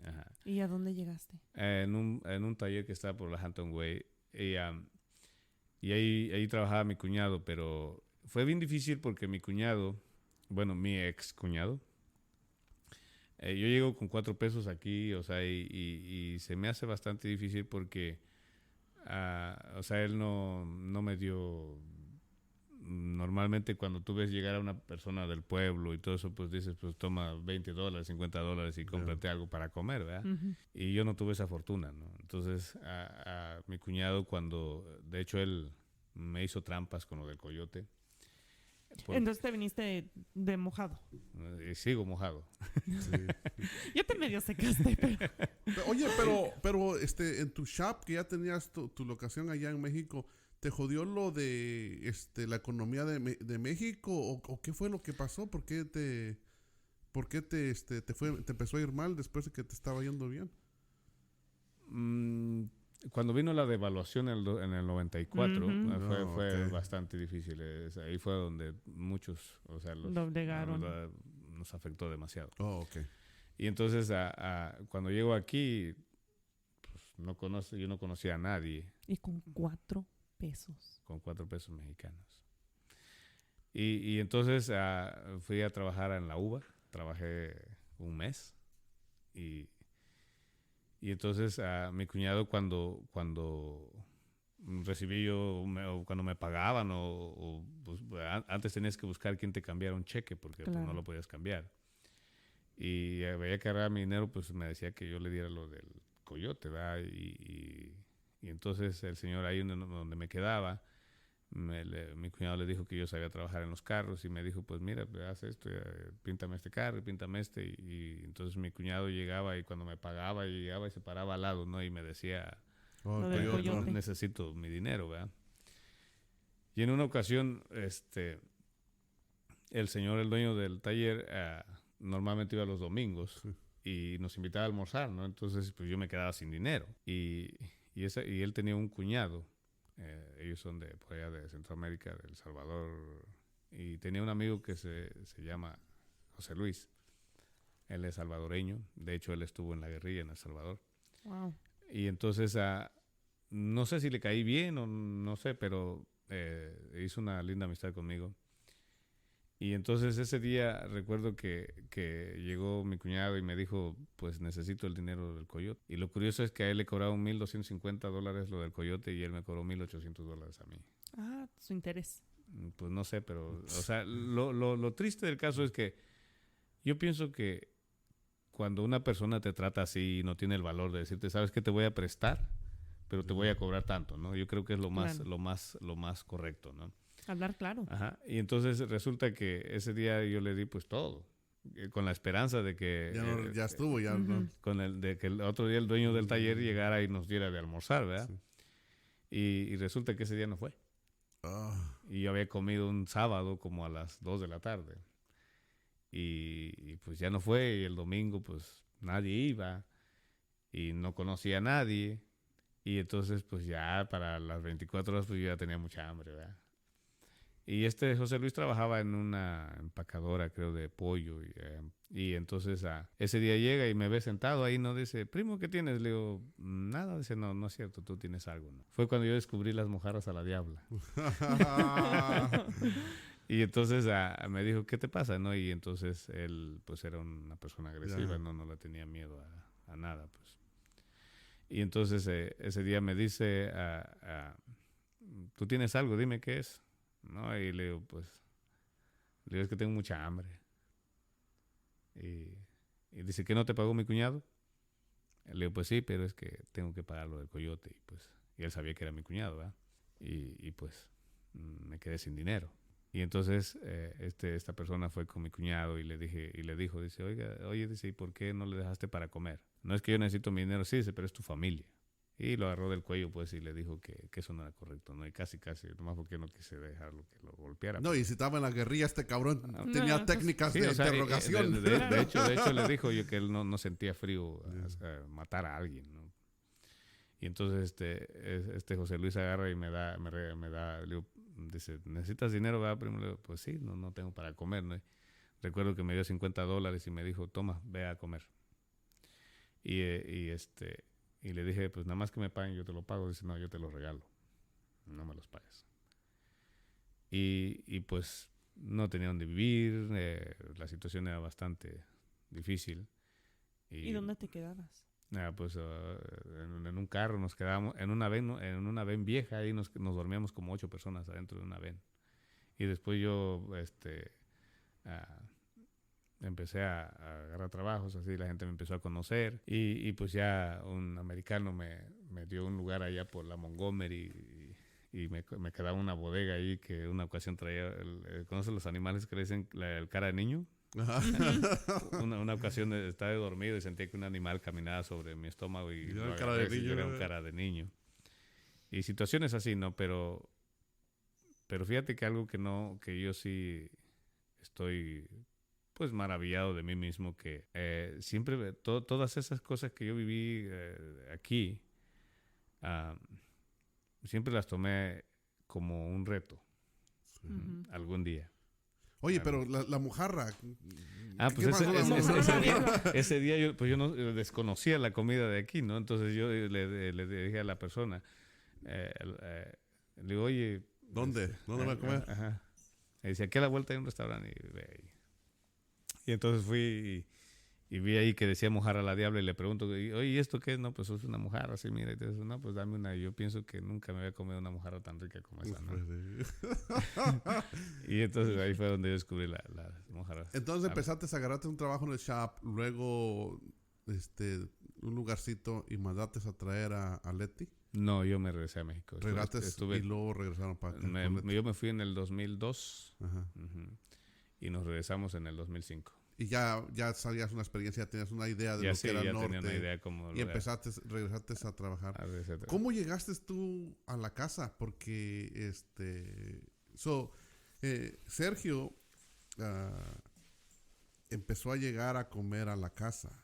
Speaker 2: Ajá.
Speaker 3: ¿Y a dónde llegaste?
Speaker 2: En un taller que estaba por la Hampton Way. Y ahí trabajaba mi cuñado, pero fue bien difícil porque mi cuñado, bueno, mi ex cuñado, yo llego con 4 pesos aquí, o sea, y se me hace bastante difícil porque o sea, él no me dio... Normalmente cuando tú ves llegar a una persona del pueblo y todo eso, pues dices, pues toma $20, $50 y cómprate algo para comer, ¿verdad?
Speaker 3: Ujú.
Speaker 2: Y yo no tuve esa fortuna, ¿no? Entonces, a mi cuñado de hecho, él me hizo trampas con lo del coyote.
Speaker 3: Entonces te viniste de mojado.
Speaker 2: Y sigo mojado.
Speaker 1: Sí.
Speaker 3: Ya te medio secaste, pero...
Speaker 1: Oye, pero en tu shop, que ya tenías tu locación allá en México, ¿te jodió lo de la economía de México? ¿O qué fue lo que pasó? ¿Por qué te empezó a ir mal después de que te estaba yendo bien?
Speaker 2: Cuando vino la devaluación en el 94,
Speaker 3: Ujú.
Speaker 2: fue
Speaker 1: Ok.
Speaker 2: bastante difícil. Ahí fue donde muchos, o sea,
Speaker 3: Lo obligaron.
Speaker 2: nos afectó demasiado.
Speaker 1: Oh, ok.
Speaker 2: Y entonces, cuando llego aquí, pues yo no conocía a nadie
Speaker 3: Y con 4 pesos.
Speaker 2: con 4 pesos mexicanos. Y entonces fui a trabajar en la uva. Trabajé un mes. Y entonces mi cuñado cuando recibí o cuando me pagaban pues, antes tenías que buscar quién te cambiara un cheque porque pues,
Speaker 3: Claro.
Speaker 2: no lo podías cambiar. Y veía que agarraba mi dinero, pues me decía que yo le diera lo del coyote, ¿verdad? Y entonces el señor ahí donde me quedaba, mi cuñado le dijo que yo sabía trabajar en los carros y me dijo, pues mira, haz esto, píntame este carro, píntame este. Y entonces mi cuñado llegaba y cuando me pagaba, llegaba y se paraba al lado, ¿no? Y me decía,
Speaker 1: Oh,
Speaker 3: Lo del
Speaker 1: coyote.
Speaker 3: coyote.
Speaker 2: necesito mi dinero, ¿verdad? Y en una ocasión, el dueño del taller, normalmente iba los domingos y nos invitaba a almorzar, ¿no? Entonces, pues yo me quedaba sin dinero. Y él tenía un cuñado, ellos son por allá de Centroamérica, de El Salvador, y tenía un amigo que se llama José Luis. Él es salvadoreño, de hecho él estuvo en la guerrilla en El Salvador.
Speaker 3: Wow.
Speaker 2: Y entonces, no sé si le caí bien o no sé, pero hizo una linda amistad conmigo. Y entonces ese día recuerdo que llegó mi cuñado y me dijo, pues necesito el dinero del coyote. Y lo curioso es que a él le cobraron $1,250 lo del coyote y él me cobró $1,800 a mí.
Speaker 3: Ah, su interés.
Speaker 2: Pues no sé, pero, o sea, lo triste del caso es que yo pienso que cuando una persona te trata así y no tiene el valor de decirte, sabes que te voy a prestar, pero te voy a cobrar tanto, ¿no? Yo creo que es lo más correcto, ¿no?
Speaker 3: Hablar claro.
Speaker 2: Ajá. Y entonces resulta que ese día yo le di pues todo, con la esperanza de que
Speaker 1: Ya estuvo, ya,
Speaker 3: Ujú.
Speaker 1: ¿no?
Speaker 2: de que el otro día el dueño del taller llegara y nos diera de almorzar, ¿verdad?
Speaker 1: Sí.
Speaker 2: Y resulta que ese día no fue.
Speaker 1: Ah,
Speaker 2: Y yo había comido un sábado como a las 2 de la tarde. Y pues ya no fue. Y el domingo pues nadie iba. Y no conocía a nadie. Y entonces pues ya para las 24 horas pues yo ya tenía mucha hambre, ¿verdad? Y José Luis trabajaba en una empacadora, creo, de pollo. Y entonces ese día llega y me ve sentado ahí, ¿no? Dice, primo, ¿qué tienes? Le digo, nada. Dice, no es cierto, tú tienes algo, ¿no? Fue cuando yo descubrí las mojarras a la diabla. Y entonces me dijo, ¿qué te pasa? ¿No? Y entonces él, pues era una persona agresiva,
Speaker 1: Ya.
Speaker 2: no le tenía miedo a nada, pues. Y entonces ese día me dice, ¿tú tienes algo? Dime qué es. ¿No? Y le digo, es que tengo mucha hambre. Y dice, ¿que no te pagó mi cuñado? Le digo, pues sí, pero es que tengo que pagar lo del coyote. Y él sabía que era mi cuñado, ¿verdad? Y pues me quedé sin dinero. Y entonces esta persona fue con mi cuñado y le dijo, dice, oye, dice, ¿y por qué no le dejaste para comer? No es que yo necesito mi dinero, sí, dice, pero es tu familia. Y lo agarró del cuello, pues, y le dijo que eso no era correcto, ¿no? Y casi, nomás porque no quise dejarlo que lo golpeara.
Speaker 1: No, y si estaba en la guerrilla, este cabrón
Speaker 2: No,
Speaker 1: tenía
Speaker 3: pues,
Speaker 1: técnicas
Speaker 2: sí,
Speaker 1: de
Speaker 2: o sea,
Speaker 1: interrogación.
Speaker 2: de hecho le dijo yo que él no sentía frío a matar a alguien, ¿no? Y entonces José Luis agarra y me da, le digo, dice, ¿necesitas dinero, verdad, primo? Le digo, pues sí, no tengo para comer, ¿no? Recuerdo que me dio $50 y me dijo, toma, ve a comer. Y le dije, pues nada más que me paguen, yo te lo pago. Dice, no, yo te lo regalo, no me los pagues. Y pues no tenía donde vivir, la situación era bastante difícil.
Speaker 3: ¿Y dónde te quedabas?
Speaker 2: Pues en un carro nos quedábamos, en una van, ¿no? En una van vieja, ahí nos dormíamos como 8 personas adentro de una van. Y después yo ah, empecé a agarrar trabajos, así la gente me empezó a conocer. Y pues ya un americano me dio un lugar allá por la Montgomery y me quedaba una bodega ahí que una ocasión traía, ¿conoces los animales que le dicen el cara de niño?
Speaker 1: Ajá.
Speaker 2: Una ocasión estaba dormido y sentía que un animal caminaba sobre mi estómago y
Speaker 1: Yo
Speaker 2: lo
Speaker 1: era cara de
Speaker 2: agarré, y
Speaker 1: niño,
Speaker 2: era un cara de niño. Y situaciones así, ¿no? Pero fíjate que algo que yo sí estoy pues maravillado de mí mismo, que siempre todas esas cosas que yo viví aquí, ah, siempre las tomé como un reto algún día.
Speaker 1: Oye, pero la mojarra.
Speaker 2: Pues
Speaker 1: ¿Qué pasó con la mojarra?
Speaker 2: ese día yo no desconocía la comida de aquí, ¿no? Entonces yo le dije a la persona, le digo, oye...
Speaker 1: ¿Dónde voy a comer?
Speaker 2: Ajá. Y dice, aquí a la vuelta hay un restaurante. Y entonces fui y vi ahí que decía mojarra a la diabla y le pregunto, oye, ¿y esto qué es? No, pues es una mojarra, así, mira. Y te dice, no, pues dame una. Y yo pienso que nunca me había comido una mojarra tan rica como esa, ¿no? Y entonces ahí fue donde yo descubrí la mojarra.
Speaker 1: Entonces empezaste a agarrarte un trabajo en el shop, luego un lugarcito y mandaste a traer a Leti.
Speaker 2: No, yo me regresé a México.
Speaker 1: Y luego regresaron para acá.
Speaker 2: Yo me fui en el 2002.
Speaker 1: Ajá.
Speaker 2: Y nos regresamos en el 2005.
Speaker 1: Y ya sabías una experiencia, ya tenías una idea de lo que era el norte.
Speaker 2: Tenía una idea como
Speaker 1: y regresaste a trabajar.
Speaker 2: Etcétera.
Speaker 1: ¿Cómo llegaste tú a la casa? Porque Sergio empezó a llegar a comer a la casa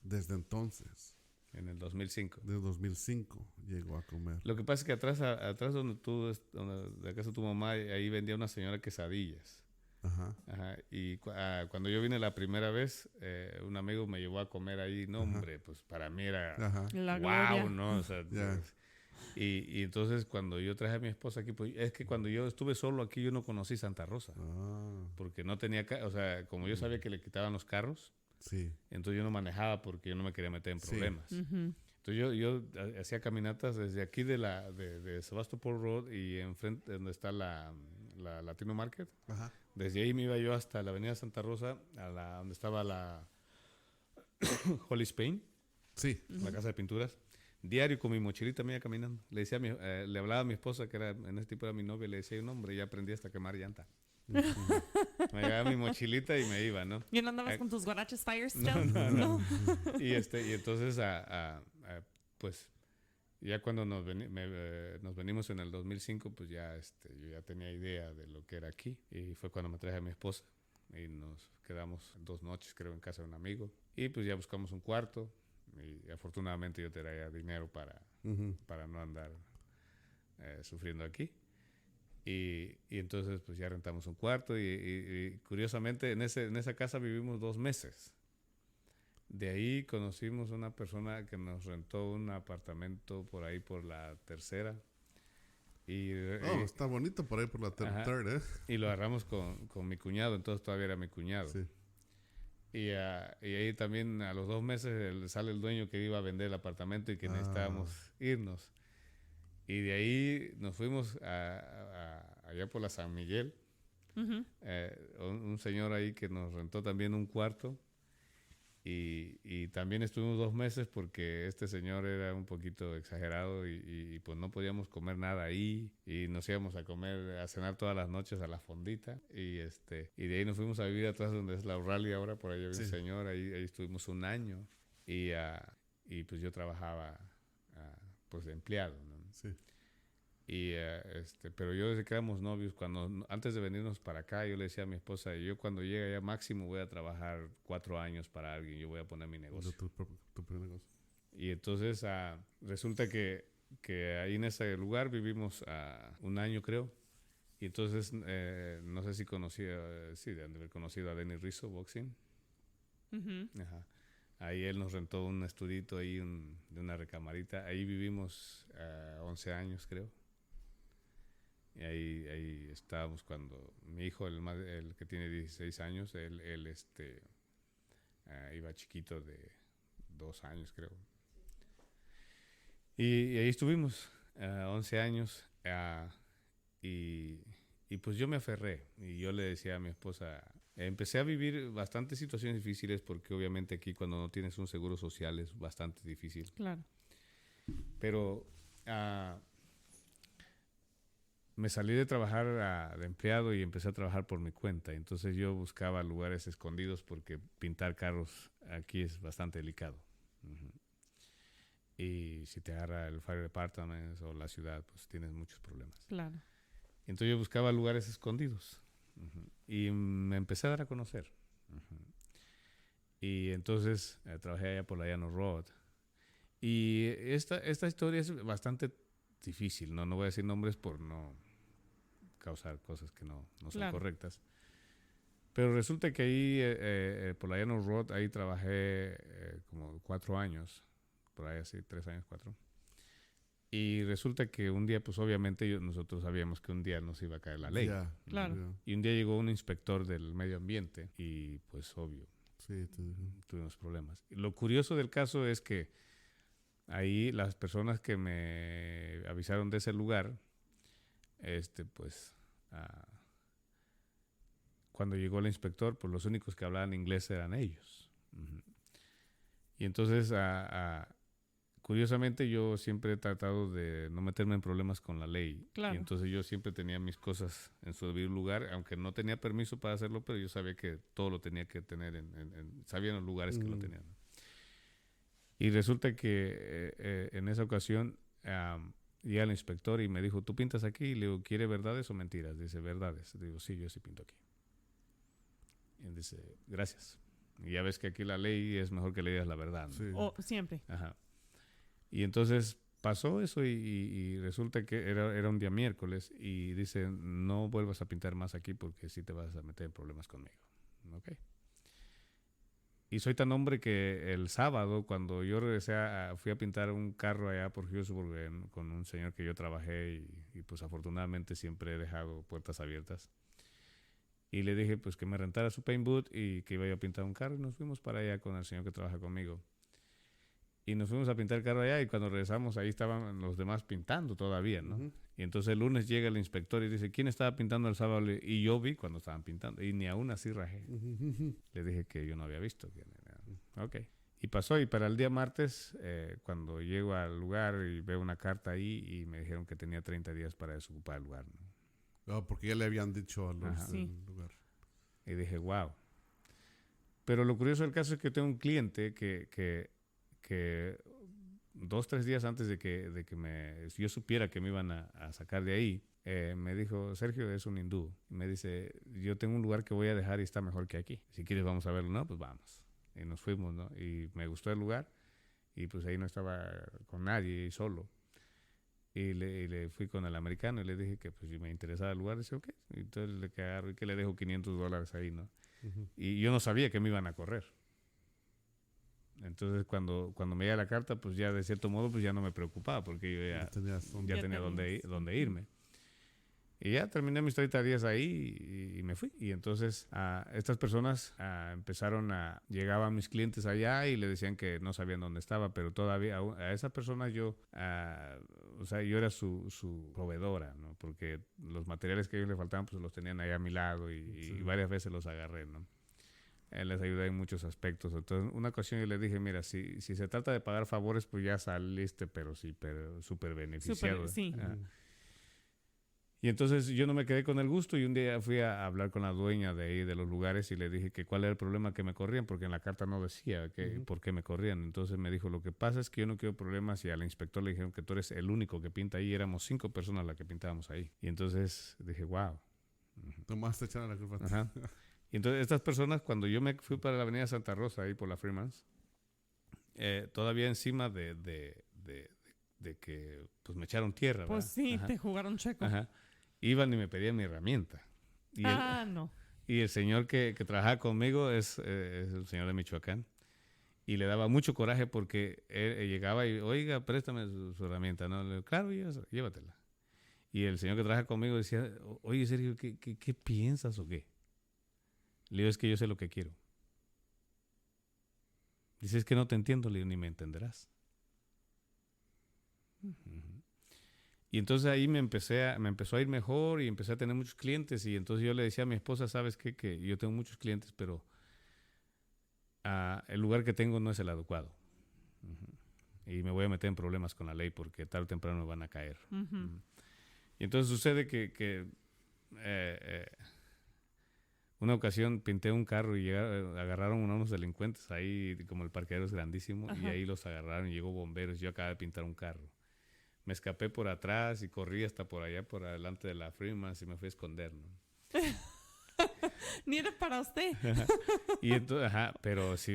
Speaker 1: desde entonces.
Speaker 2: En el 2005.
Speaker 1: Desde 2005 llegó a comer.
Speaker 2: Lo que pasa es que atrás donde de la casa de tu mamá, ahí vendía una señora quesadillas.
Speaker 1: Ajá.
Speaker 2: Y cuando yo vine la primera vez, un amigo me llevó a comer ahí. No, hombre, pues para mí era
Speaker 3: la
Speaker 2: wow,
Speaker 3: gloria.
Speaker 2: ¿no? O sea, y entonces cuando yo traje a mi esposa aquí, pues es que cuando yo estuve solo aquí, yo no conocí Santa Rosa. Porque no tenía, o sea, como yo sabía que le quitaban los carros,
Speaker 1: sí.
Speaker 2: Entonces yo no manejaba porque yo no me quería meter en problemas.
Speaker 1: Sí.
Speaker 2: Entonces yo hacía caminatas desde aquí de Sebastopol Road y enfrente donde está la Latino Market.
Speaker 1: Ajá.
Speaker 2: Desde ahí me iba yo hasta la Avenida Santa Rosa, donde estaba la Holy Spain,
Speaker 1: sí.
Speaker 2: la casa de pinturas. Diario con mi mochilita me iba caminando. Le hablaba a mi esposa, que en ese tipo era mi novia, le decía, no, hombre, ya aprendí hasta quemar llanta. Me llevaba mi mochilita y me iba, ¿no?
Speaker 3: ¿Y no andabas con tus guaraches Firestone?
Speaker 2: No. Y entonces, pues, ya cuando nos venimos en el 2005, pues ya yo ya tenía idea de lo que era aquí. Y fue cuando me traje a mi esposa y nos quedamos 2 noches, creo, en casa de un amigo. Y pues ya buscamos un cuarto y afortunadamente yo traía dinero para no andar sufriendo aquí. Y entonces pues ya rentamos un cuarto y curiosamente en esa casa vivimos 2 meses. De ahí conocimos una persona que nos rentó un apartamento por ahí por la Tercera.
Speaker 1: Está bonito por ahí por la Tercera, ¿eh?
Speaker 2: Y lo agarramos con mi cuñado, entonces todavía era mi cuñado.
Speaker 1: Sí.
Speaker 2: Y ahí también a los 2 meses sale el dueño que iba a vender el apartamento y que necesitábamos irnos. Y de ahí nos fuimos allá por la San Miguel. Un señor ahí que nos rentó también un cuarto. Y también estuvimos 2 meses porque este señor era un poquito exagerado y pues no podíamos comer nada ahí. Y nos íbamos a cenar todas las noches a la fondita. Y de ahí nos fuimos a vivir atrás donde es la O'Reilly ahora. Por ahí había un señor. Ahí estuvimos 1 año. Y pues yo trabajaba pues de empleado, ¿no?
Speaker 1: Sí.
Speaker 2: Pero yo desde que éramos novios, antes de venirnos para acá, yo le decía a mi esposa, yo cuando llegue allá máximo voy a trabajar 4 años para alguien, yo voy a poner mi negocio.
Speaker 1: Tu propio negocio.
Speaker 2: Y entonces resulta que ahí en ese lugar vivimos 1 año, creo. Y entonces, no sé si deben de haber conocido a Denny Rizzo, boxing. Ajá. Ahí él nos rentó un estudito ahí de una recamarita. Ahí vivimos 11 años, creo. Y ahí estábamos cuando mi hijo, el que tiene 16 años, él iba chiquito de 2 años, creo. Y ahí estuvimos 11 años y pues yo me aferré y yo le decía a mi esposa, empecé a vivir bastantes situaciones difíciles porque obviamente aquí cuando no tienes un seguro social es bastante difícil.
Speaker 3: Claro.
Speaker 2: Pero me salí de trabajar de empleado y empecé a trabajar por mi cuenta. Entonces yo buscaba lugares escondidos porque pintar carros aquí es bastante delicado. Uh-huh. Y si te agarra el Fire Department o la ciudad, pues tienes muchos problemas.
Speaker 3: Claro.
Speaker 2: Entonces yo buscaba lugares escondidos. Uh-huh. Y me empecé a dar a conocer. Uh-huh. Y entonces trabajé allá por la Llano Road. Y esta historia es bastante difícil, ¿no? No voy a decir nombres por no causar cosas que no son
Speaker 3: claro.
Speaker 2: correctas. Pero resulta que ahí, por la Llano Road, ahí trabajé como 4 años. Por ahí así, 3 años, 4. Y resulta que un día, pues obviamente nosotros sabíamos que un día nos iba a caer la ley.
Speaker 1: Yeah,
Speaker 3: claro.
Speaker 1: Yeah.
Speaker 2: Y un día llegó un inspector del medio ambiente y pues obvio,
Speaker 1: Sí,
Speaker 2: tuvimos problemas. Y lo curioso del caso es que ahí las personas que me avisaron de ese lugar, pues cuando llegó el inspector, pues los únicos que hablaban inglés eran ellos. Uh-huh. Y entonces, curiosamente, yo siempre he tratado de no meterme en problemas con la ley.
Speaker 3: Claro.
Speaker 2: Y entonces yo siempre tenía mis cosas en su debido lugar, aunque no tenía permiso para hacerlo, pero yo sabía que todo lo tenía que tener, sabía los lugares que lo tenían. Y resulta que en esa ocasión llega el inspector y me dijo, ¿tú pintas aquí? Y le digo, ¿quiere verdades o mentiras? Dice, verdades. Le digo, sí, yo sí pinto aquí. Y dice, gracias. Y ya ves que aquí la ley es mejor que le digas la verdad, ¿no?
Speaker 1: Sí.
Speaker 3: Siempre.
Speaker 2: Ajá. Y entonces pasó eso y resulta que era un día miércoles y dice, no vuelvas a pintar más aquí porque sí te vas a meter en problemas conmigo. Ok. Y soy tan hombre que el sábado, cuando yo regresé, fui a pintar un carro allá por Hillsborough con un señor que yo trabajé y pues afortunadamente siempre he dejado puertas abiertas. Y le dije pues que me rentara su paint booth y que iba a pintar un carro y nos fuimos para allá con el señor que trabaja conmigo. Y nos fuimos a pintar el carro allá y cuando regresamos ahí estaban los demás pintando todavía, ¿no? Uh-huh. Y entonces el lunes llega el inspector y dice, ¿quién estaba pintando el sábado? Y yo vi cuando estaban pintando y ni aún así rajé. Uh-huh. Le dije que yo no había visto. Ok. Y pasó y para el día martes, cuando llego al lugar y veo una carta ahí y me dijeron que tenía 30 días para desocupar el lugar, ¿no?
Speaker 1: Porque ya le habían dicho a los del lugar.
Speaker 2: Y dije, wow. Pero lo curioso del caso es que tengo un cliente que 2-3 días antes de que yo supiera que me iban a sacar de ahí, me dijo, Sergio es un hindú. Y me dice, yo tengo un lugar que voy a dejar y está mejor que aquí. Si quieres vamos a verlo. No, pues vamos. Y nos fuimos, ¿no? Y me gustó el lugar y pues ahí no estaba con nadie, solo. Y le fui con el americano y le dije que pues si me interesaba el lugar, dice, ok. Y entonces le agarro y que le dejo $500 ahí, ¿no? Uh-huh. Y yo no sabía que me iban a correr. Entonces cuando me llega la carta, pues ya de cierto modo pues ya no me preocupaba porque yo ya tenía dónde irme. Y ya terminé mis 30 días ahí y me fui. Y entonces estas personas llegaban mis clientes allá y le decían que no sabían dónde estaba, pero todavía a esa persona yo era su proveedora, ¿no? Porque los materiales que a ellos le faltaban pues los tenían ahí a mi lado y varias veces los agarré, ¿no? Les ayudé en muchos aspectos. Entonces, una ocasión yo le dije, mira, si se trata de pagar favores, pues ya saliste, pero súper beneficiado.
Speaker 3: Sí.
Speaker 2: Y entonces yo no me quedé con el gusto y un día fui a hablar con la dueña de ahí, de los lugares, y le dije que cuál era el problema que me corrían, porque en la carta no decía por qué me corrían. Entonces me dijo, lo que pasa es que yo no quiero problemas, y al inspector le dijeron que tú eres el único que pinta ahí. Éramos 5 personas las que pintábamos ahí. Y entonces dije, wow.
Speaker 1: Tomás te echaron la culpa.
Speaker 2: Ajá. Y entonces estas personas, cuando yo me fui para la avenida Santa Rosa, ahí por la Freemans, todavía encima de que pues me echaron tierra,
Speaker 3: pues
Speaker 2: ¿verdad?
Speaker 3: Sí,
Speaker 2: Ajá.
Speaker 3: te jugaron checo.
Speaker 2: Ajá. Iban y me pedían mi herramienta. Y
Speaker 3: no.
Speaker 2: Y el señor que trabajaba conmigo es un señor de Michoacán. Y le daba mucho coraje porque él llegaba y, oiga, préstame su herramienta. ¿No? Le digo, claro, llévatela. Y el señor que trabaja conmigo decía, oye, Sergio, ¿qué piensas o qué? Le digo, es que yo sé lo que quiero. Dice, es que no te entiendo. Le digo, ni me entenderás. Y entonces ahí me empezó a ir mejor y empecé a tener muchos clientes. Y entonces yo le decía a mi esposa, ¿sabes qué? Que yo tengo muchos clientes, pero el lugar que tengo no es el adecuado. Y me voy a meter en problemas con la ley porque tarde o temprano me van a caer. Y entonces sucede que una ocasión pinté un carro y agarraron unos delincuentes ahí, como el parqueadero es grandísimo, y ahí los agarraron y llegó bomberos. Yo acababa de pintar un carro. Me escapé por atrás y corrí hasta por allá, por adelante de la Freeman, y me fui a esconder, ¿no?
Speaker 3: Ni era para usted.
Speaker 2: Y entonces, pero sí,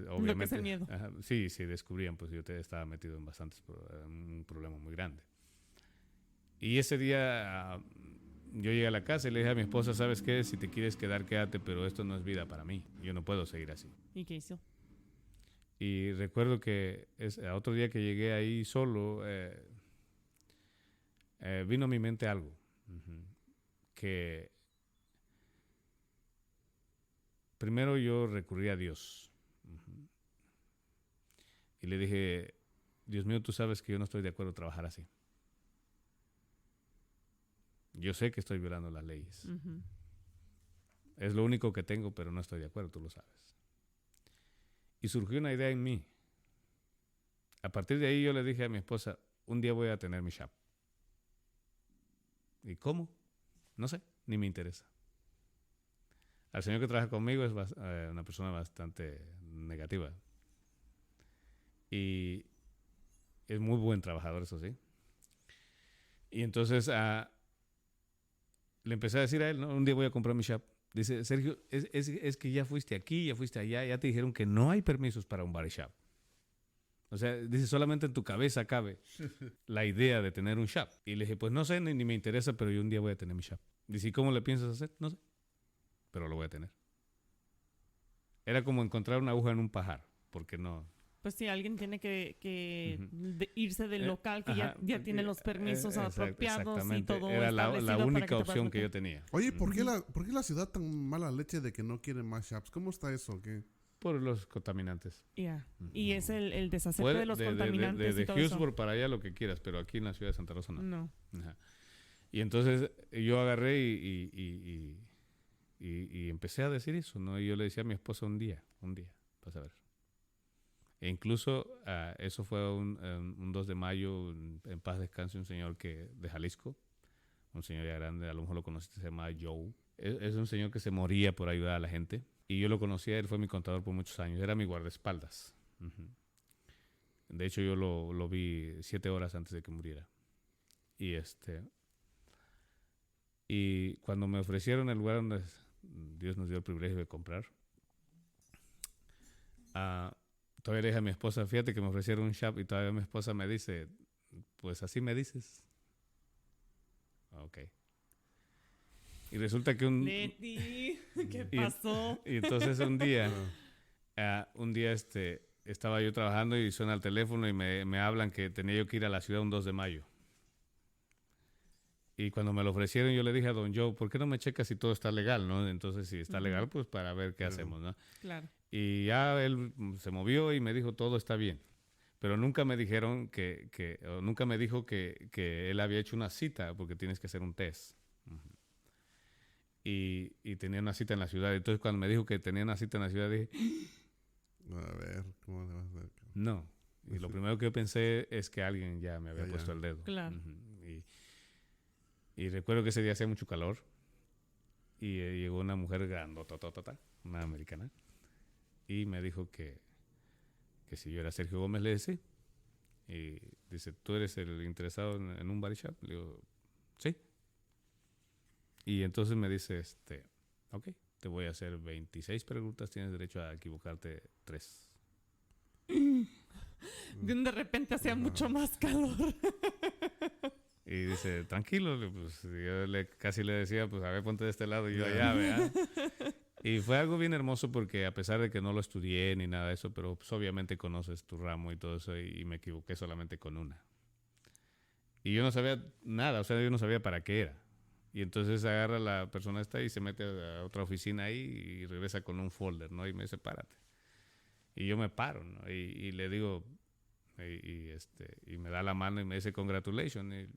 Speaker 2: obviamente.
Speaker 3: Lo que es el miedo.
Speaker 2: Sí, descubrían, pues yo estaba metido en un problema muy grande. Y ese día yo llegué a la casa y le dije a mi esposa, ¿sabes qué? Si te quieres quedar, quédate, pero esto no es vida para mí. Yo no puedo seguir así.
Speaker 3: ¿Y qué hizo?
Speaker 2: Y recuerdo que otro día que llegué ahí solo, vino a mi mente algo. Que primero yo recurrí a Dios. Y le dije, Dios mío, tú sabes que yo no estoy de acuerdo a trabajar así. Yo sé que estoy violando las leyes. Es lo único que tengo, pero no estoy de acuerdo, tú lo sabes. Y surgió una idea en mí. A partir de ahí yo le dije a mi esposa, un día voy a tener mi shop. ¿Y cómo? No sé, ni me interesa. Al señor que trabaja conmigo es una persona bastante negativa. Y es muy buen trabajador, eso sí. Y entonces le empecé a decir a él, ¿no? Un día voy a comprar mi shop. Dice, Sergio, es que ya fuiste aquí, ya fuiste allá, ya te dijeron que no hay permisos para un body shop. O sea, dice, solamente en tu cabeza cabe la idea de tener un shop. Y le dije, pues no sé, ni me interesa, pero yo un día voy a tener mi shop. Dice, ¿y cómo le piensas hacer? No sé, pero lo voy a tener. Era como encontrar una aguja en un pajar, porque no...
Speaker 3: Pues sí, alguien tiene que irse del local que ya tiene los permisos apropiados y todo.
Speaker 2: Era la única opción que yo tenía.
Speaker 1: Oye, ¿por qué la ciudad tan mala leche de que no quiere más shops? ¿Cómo está eso? ¿Qué?
Speaker 2: Por los contaminantes.
Speaker 3: Y es el deshacerte de los contaminantes y todo eso.
Speaker 2: De Hillsborough para allá lo que quieras, pero aquí en la ciudad de Santa Rosa no.
Speaker 3: No.
Speaker 2: Y entonces yo agarré y empecé a decir eso, ¿no? Y yo le decía a mi esposa un día, vas a ver. E incluso eso fue un 2 de mayo, en paz descanse, un señor de Jalisco, un señor ya grande, a lo mejor lo conociste, se llama Joe. Es un señor que se moría por ayudar a la gente. Y yo lo conocía, él fue mi contador por muchos años, era mi guardaespaldas. De hecho, yo lo vi 7 horas antes de que muriera. Y cuando me ofrecieron el lugar donde Dios nos dio el privilegio de comprar, todavía le dije a mi esposa, fíjate que me ofrecieron un shop, y todavía mi esposa me dice, pues así me dices. Ok. Y resulta que
Speaker 3: Leti, ¿qué pasó?
Speaker 2: Y entonces un día estaba yo trabajando y suena el teléfono y me hablan que tenía yo que ir a la ciudad un 2 de mayo. Y cuando me lo ofrecieron, yo le dije a don Joe, ¿por qué no me checas si todo está legal, no? Entonces, si está legal, pues para ver qué hacemos, ¿no?
Speaker 3: Claro.
Speaker 2: Y ya él se movió y me dijo, todo está bien. Pero nunca me dijeron nunca me dijo que él había hecho una cita, porque tienes que hacer un test. Y tenía una cita en la ciudad. Entonces, cuando me dijo que tenía una cita en la ciudad, dije,
Speaker 1: a ver, ¿cómo le vas a hacer?
Speaker 2: No. Y lo primero que yo pensé es que alguien ya me había puesto el dedo.
Speaker 3: Claro.
Speaker 2: Y recuerdo que ese día hacía mucho calor. Y llegó una mujer grandototota, una americana. Y me dijo que si yo era Sergio Gómez, le dije sí. Y dice, ¿tú eres el interesado en un body shop? Le digo, sí. Y entonces me dice, ok, te voy a hacer 26 preguntas, tienes derecho a equivocarte 3.
Speaker 3: De repente hacía mucho más calor.
Speaker 2: Y dice, tranquilo, pues yo casi le decía, pues a ver, ponte de este lado y yo allá, ¿verdad? Y fue algo bien hermoso porque a pesar de que no lo estudié ni nada de eso, pero pues obviamente conoces tu ramo y todo eso, y me equivoqué solamente con una. Y yo no sabía nada, o sea, yo no sabía para qué era. Y entonces agarra la persona esta y se mete a otra oficina ahí y regresa con un folder, ¿no? Y me dice, párate. Y yo me paro, ¿no? Y le digo, Y me da la mano y me dice congratulations.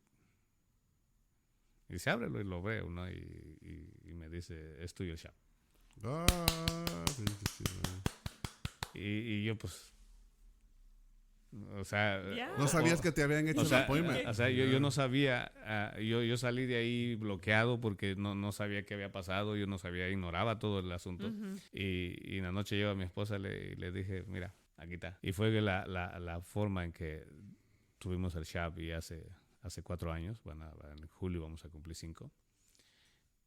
Speaker 2: Y se ábrelo y lo veo, ¿no? Y me dice, es tuyo el shop.
Speaker 1: Ah, felicidades.
Speaker 2: Y yo, pues, o sea...
Speaker 3: Yeah.
Speaker 1: No sabías que te habían hecho
Speaker 2: O
Speaker 1: el
Speaker 2: sea,
Speaker 1: appointment.
Speaker 2: yo no sabía, yo salí de ahí bloqueado porque no sabía qué había pasado, yo no sabía, ignoraba todo el asunto.
Speaker 3: Ujú.
Speaker 2: Y en la noche yo a mi esposa le dije, mira, aquí está. Y fue la forma en que tuvimos el shop y hace 4 años, bueno, en julio vamos a cumplir 5.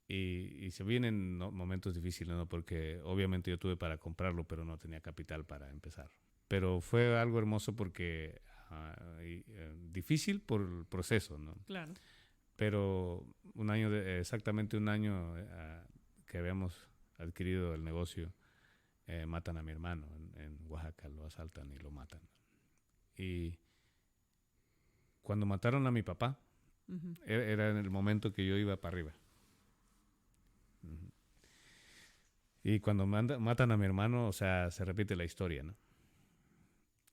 Speaker 2: Y se vienen momentos difíciles, ¿no? Porque obviamente yo tuve para comprarlo, pero no tenía capital para empezar. Pero fue algo hermoso porque difícil por el proceso, ¿no?
Speaker 3: Claro.
Speaker 2: Pero exactamente un año que habíamos adquirido el negocio, matan a mi hermano en Oaxaca, lo asaltan y lo matan. Y cuando mataron a mi papá,
Speaker 3: Ujú.
Speaker 2: era en el momento que yo iba para arriba. Uh-huh. Y cuando matan a mi hermano, o sea, se repite la historia, ¿no?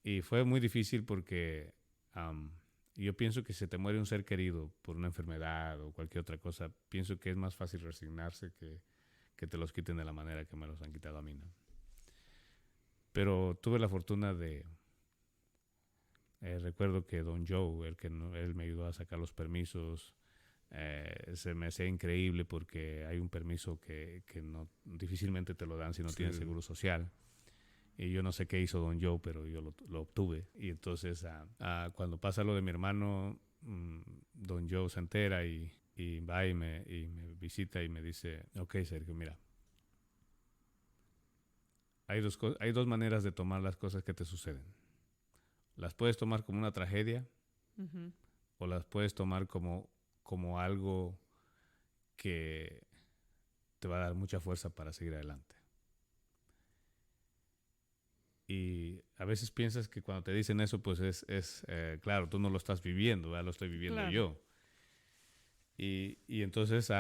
Speaker 2: Y fue muy difícil porque yo pienso que si te muere un ser querido por una enfermedad o cualquier otra cosa, pienso que es más fácil resignarse que te los quiten de la manera que me los han quitado a mí, ¿no? Pero tuve la fortuna de... recuerdo que Don Joe, él me ayudó a sacar los permisos. Se me hacía increíble porque hay un permiso que difícilmente te lo dan si no tienes seguro social. Y yo no sé qué hizo Don Joe, pero yo lo obtuve. Y entonces cuando pasa lo de mi hermano, Don Joe se entera y va y me visita y me dice, ok, Sergio, mira, hay dos maneras de tomar las cosas que te suceden. Las puedes tomar como una tragedia,
Speaker 3: Ujú.
Speaker 2: o las puedes tomar como algo que te va a dar mucha fuerza para seguir adelante. Y a veces piensas que cuando te dicen eso, pues es claro, tú no lo estás viviendo, ¿verdad? Lo estoy viviendo
Speaker 3: Claro.
Speaker 2: yo. Y entonces,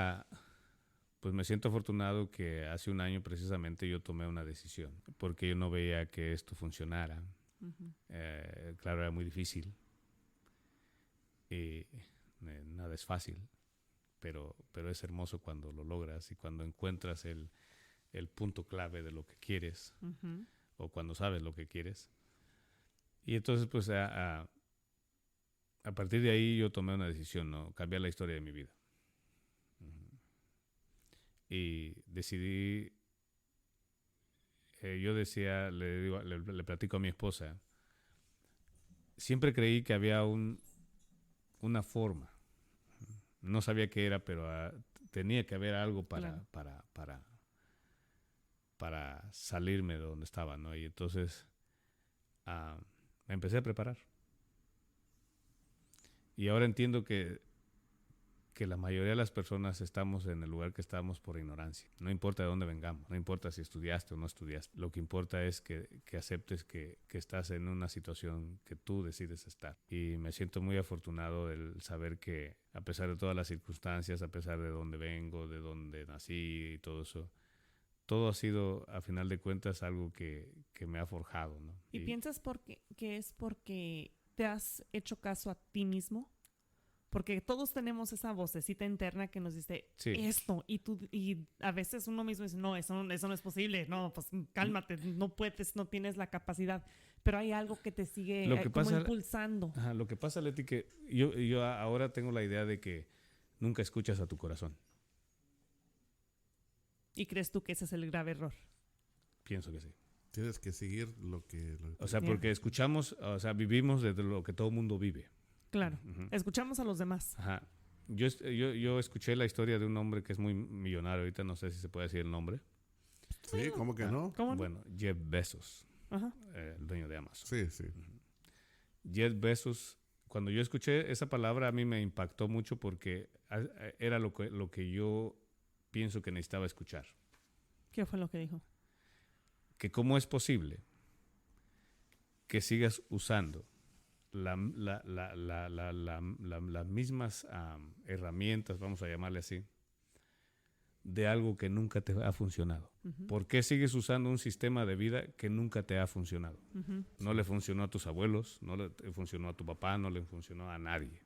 Speaker 2: pues me siento afortunado que hace un año precisamente yo tomé una decisión, porque yo no veía que esto funcionara.
Speaker 3: Ujú.
Speaker 2: Claro, era muy difícil. Y nada es fácil, pero es hermoso cuando lo logras y cuando encuentras el punto clave de lo que quieres.
Speaker 3: Ujú.
Speaker 2: O cuando sabes lo que quieres. Y entonces, pues, a partir de ahí yo tomé una decisión, ¿no? Cambiar la historia de mi vida. Y decidí, yo decía, le platico a mi esposa, siempre creí que había una forma. No sabía qué era, pero tenía que haber algo
Speaker 3: Claro.
Speaker 2: para salirme de donde estaba, ¿no? Y entonces me empecé a preparar. Y ahora entiendo que la mayoría de las personas estamos en el lugar que estamos por ignorancia. No importa de dónde vengamos, no importa si estudiaste o no estudiaste. Lo que importa es que aceptes que estás en una situación que tú decides estar. Y me siento muy afortunado del saber que a pesar de todas las circunstancias, a pesar de dónde vengo, de dónde nací y todo eso, todo ha sido, a final de cuentas, algo que me ha forjado, ¿no?
Speaker 3: ¿Y piensas que es porque te has hecho caso a ti mismo? Porque todos tenemos esa vocecita interna que nos dice
Speaker 2: Sí.
Speaker 3: esto y a veces uno mismo dice, no, eso no es posible, no, pues cálmate, no puedes, no tienes la capacidad. Pero hay algo que te sigue
Speaker 2: Lo que
Speaker 3: como
Speaker 2: pasa-
Speaker 3: impulsando.
Speaker 2: Ajá, lo que pasa, Leti, que yo ahora tengo la idea de que nunca escuchas a tu corazón.
Speaker 3: ¿Y crees tú que ese es el grave error?
Speaker 2: Pienso que sí.
Speaker 1: Tienes que seguir lo que
Speaker 2: O sea,
Speaker 3: Yeah.
Speaker 2: porque escuchamos, o sea, vivimos de lo que todo el mundo vive.
Speaker 3: Claro,
Speaker 2: Ujú.
Speaker 3: escuchamos a los demás.
Speaker 2: Ajá. Yo escuché la historia de un hombre que es muy millonario. Ahorita no sé si se puede decir el nombre.
Speaker 1: Sí, ¿cómo que
Speaker 2: Ah,
Speaker 1: no?
Speaker 3: ¿Cómo no?
Speaker 2: Bueno, Jeff Bezos,
Speaker 3: Ajá.
Speaker 2: el dueño de Amazon.
Speaker 1: Sí, sí.
Speaker 2: Jeff Bezos, cuando yo escuché esa palabra a mí me impactó mucho porque era lo que yo pienso que necesitaba escuchar.
Speaker 3: ¿Qué fue lo que dijo?
Speaker 2: Que cómo es posible que sigas usando las mismas herramientas, vamos a llamarle así, de algo que nunca te ha funcionado? ¿Por qué sigues usando un sistema de vida que nunca te ha funcionado? No le funcionó a tus abuelos, no le funcionó a tu papá, no le funcionó a nadie.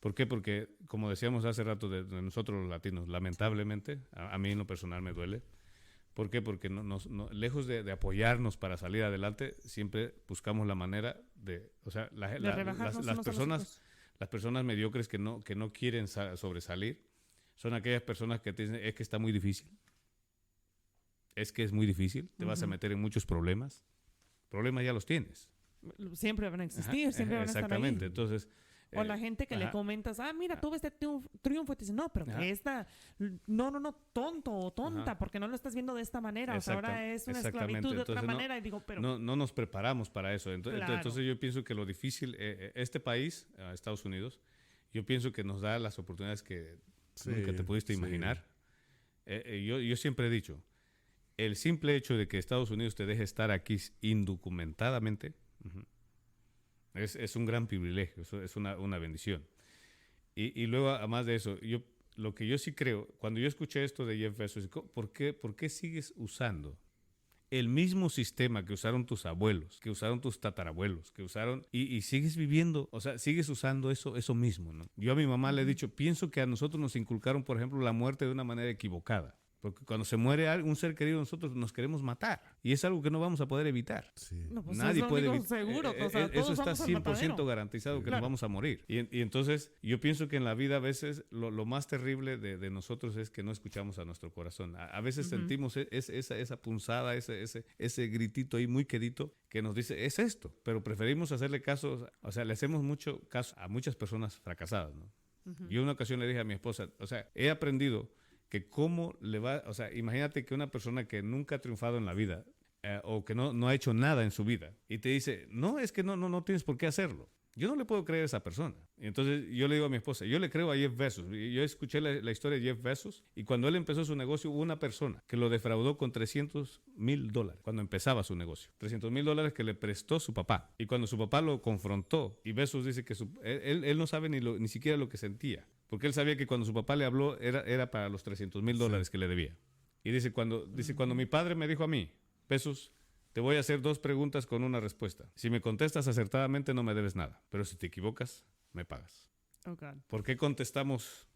Speaker 2: ¿Por qué? Porque, como decíamos hace rato de nosotros los latinos, lamentablemente, a mí en lo personal me duele. ¿Por qué? Porque lejos de apoyarnos para salir adelante, siempre buscamos la manera de... O sea, las personas mediocres que no quieren sobresalir, son aquellas personas que te dicen, es que está muy difícil. Es que es muy difícil, te vas a meter en muchos problemas. Problemas ya los tienes.
Speaker 3: Siempre van a existir, siempre van a estar ahí.
Speaker 2: Exactamente, entonces...
Speaker 3: O la gente que le comentas, mira, tuve este triunfo, y te dice, no, pero tonto o tonta, porque no lo estás viendo de esta manera. O sea, ahora es una esclavitud de otra manera. Y digo, pero...
Speaker 2: No nos preparamos para eso.
Speaker 3: Claro.
Speaker 2: Entonces yo pienso que lo difícil, este país, Estados Unidos, yo pienso que nos da las oportunidades que nunca te pudiste imaginar. Yo siempre he dicho, el simple hecho de que Estados Unidos te deje estar aquí indocumentadamente, es un gran privilegio, es una bendición. Y luego, además de eso, lo que yo sí creo, cuando yo escuché esto de Jeff Bezos, ¿por qué sigues usando el mismo sistema que usaron tus abuelos, que usaron tus tatarabuelos, que usaron, y sigues viviendo, o sea, sigues usando eso mismo, ¿no? Yo a mi mamá le he dicho, pienso que a nosotros nos inculcaron, por ejemplo, la muerte de una manera equivocada. Porque cuando se muere un ser querido, nosotros nos queremos matar. Y es algo que no vamos a poder evitar.
Speaker 1: Sí.
Speaker 3: No, pues
Speaker 2: Nadie puede
Speaker 3: evitar. Seguro,
Speaker 2: eso está 100% garantizado que nos vamos a morir. Y entonces yo pienso que en la vida a veces lo más terrible de nosotros es que no escuchamos a nuestro corazón. A veces sentimos esa punzada, ese gritito ahí muy quedito que nos dice, es esto. Pero preferimos hacerle caso, o sea, le hacemos mucho caso a muchas personas fracasadas, ¿no? Yo una ocasión le dije a mi esposa, o sea, he aprendido que cómo le va, o sea, imagínate que una persona que nunca ha triunfado en la vida o que no ha hecho nada en su vida y te dice, no, es que no tienes por qué hacerlo. Yo no le puedo creer a esa persona. Y entonces yo le digo a mi esposa, yo le creo a Jeff Bezos. Yo escuché la historia de Jeff Bezos y cuando él empezó su negocio hubo una persona que lo defraudó con $300,000 cuando empezaba su negocio. $300,000 que le prestó su papá. Y cuando su papá lo confrontó y Bezos dice que él no sabe ni siquiera lo que sentía. Porque él sabía que cuando su papá le habló era para los $300,000 que le debía. Y dice, cuando mi padre me dijo a mí, Bezos, te voy a hacer 2 preguntas con una respuesta. Si me contestas acertadamente, no me debes nada. Pero si te equivocas, me pagas.
Speaker 3: Okay.
Speaker 2: ¿Por qué contestamos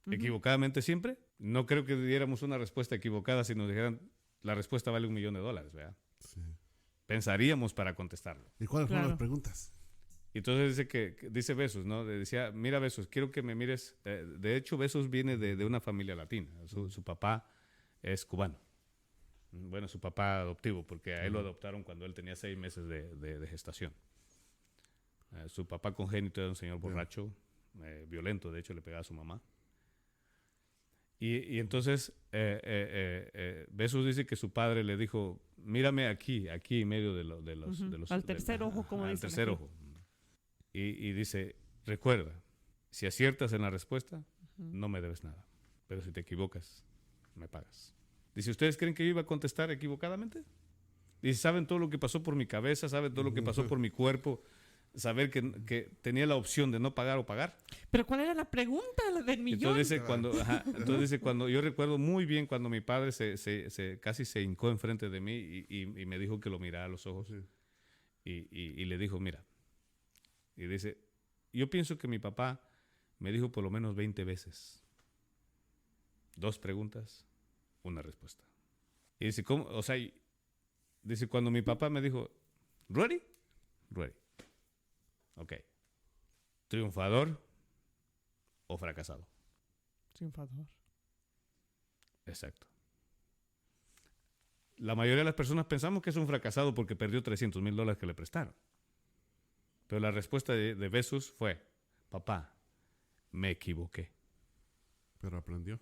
Speaker 2: equivocadamente siempre? No creo que diéramos una respuesta equivocada si nos dijeran la respuesta vale $1,000,000, ¿verdad?
Speaker 1: Sí.
Speaker 2: Pensaríamos para contestarlo.
Speaker 1: ¿Y cuáles fueron las preguntas?
Speaker 2: Y entonces dice Bezos, ¿no? Decía, mira Bezos, quiero que me mires. De hecho, Bezos viene de una familia latina. Su papá es cubano. Bueno, su papá adoptivo, porque a él lo adoptaron cuando él tenía 6 meses de gestación. Su papá congénito era un señor borracho, violento, de hecho le pegaba a su mamá. Y entonces Bezos dice que su padre le dijo, mírame aquí en medio de los...
Speaker 3: Al tercer ojo, como dicen.
Speaker 2: Al tercer ojo. Y dice, recuerda, si aciertas en la respuesta, no me debes nada. Pero si te equivocas, me pagas. Dice, ¿ustedes creen que yo iba a contestar equivocadamente? Dice, ¿saben todo lo que pasó por mi cabeza? ¿Saben todo lo que pasó por mi cuerpo? Saber que tenía la opción de no pagar o pagar.
Speaker 3: ¿Pero cuál era la pregunta del millón?
Speaker 2: Entonces dice, cuando yo recuerdo muy bien cuando mi padre casi se hincó enfrente de mí y me dijo que lo mirara a los ojos. Y le dijo, mira. Y dice, yo pienso que mi papá me dijo por lo menos 20 veces. 2 preguntas. Una respuesta. Y dice, ¿cómo? O sea, dice, cuando mi papá me dijo, ¿ready? Ready. Ok. ¿Triunfador o fracasado?
Speaker 3: Triunfador.
Speaker 2: Exacto. La mayoría de las personas pensamos que es un fracasado porque perdió $300,000 que le prestaron. Pero la respuesta de Bezos fue, papá, me equivoqué.
Speaker 1: Pero aprendió.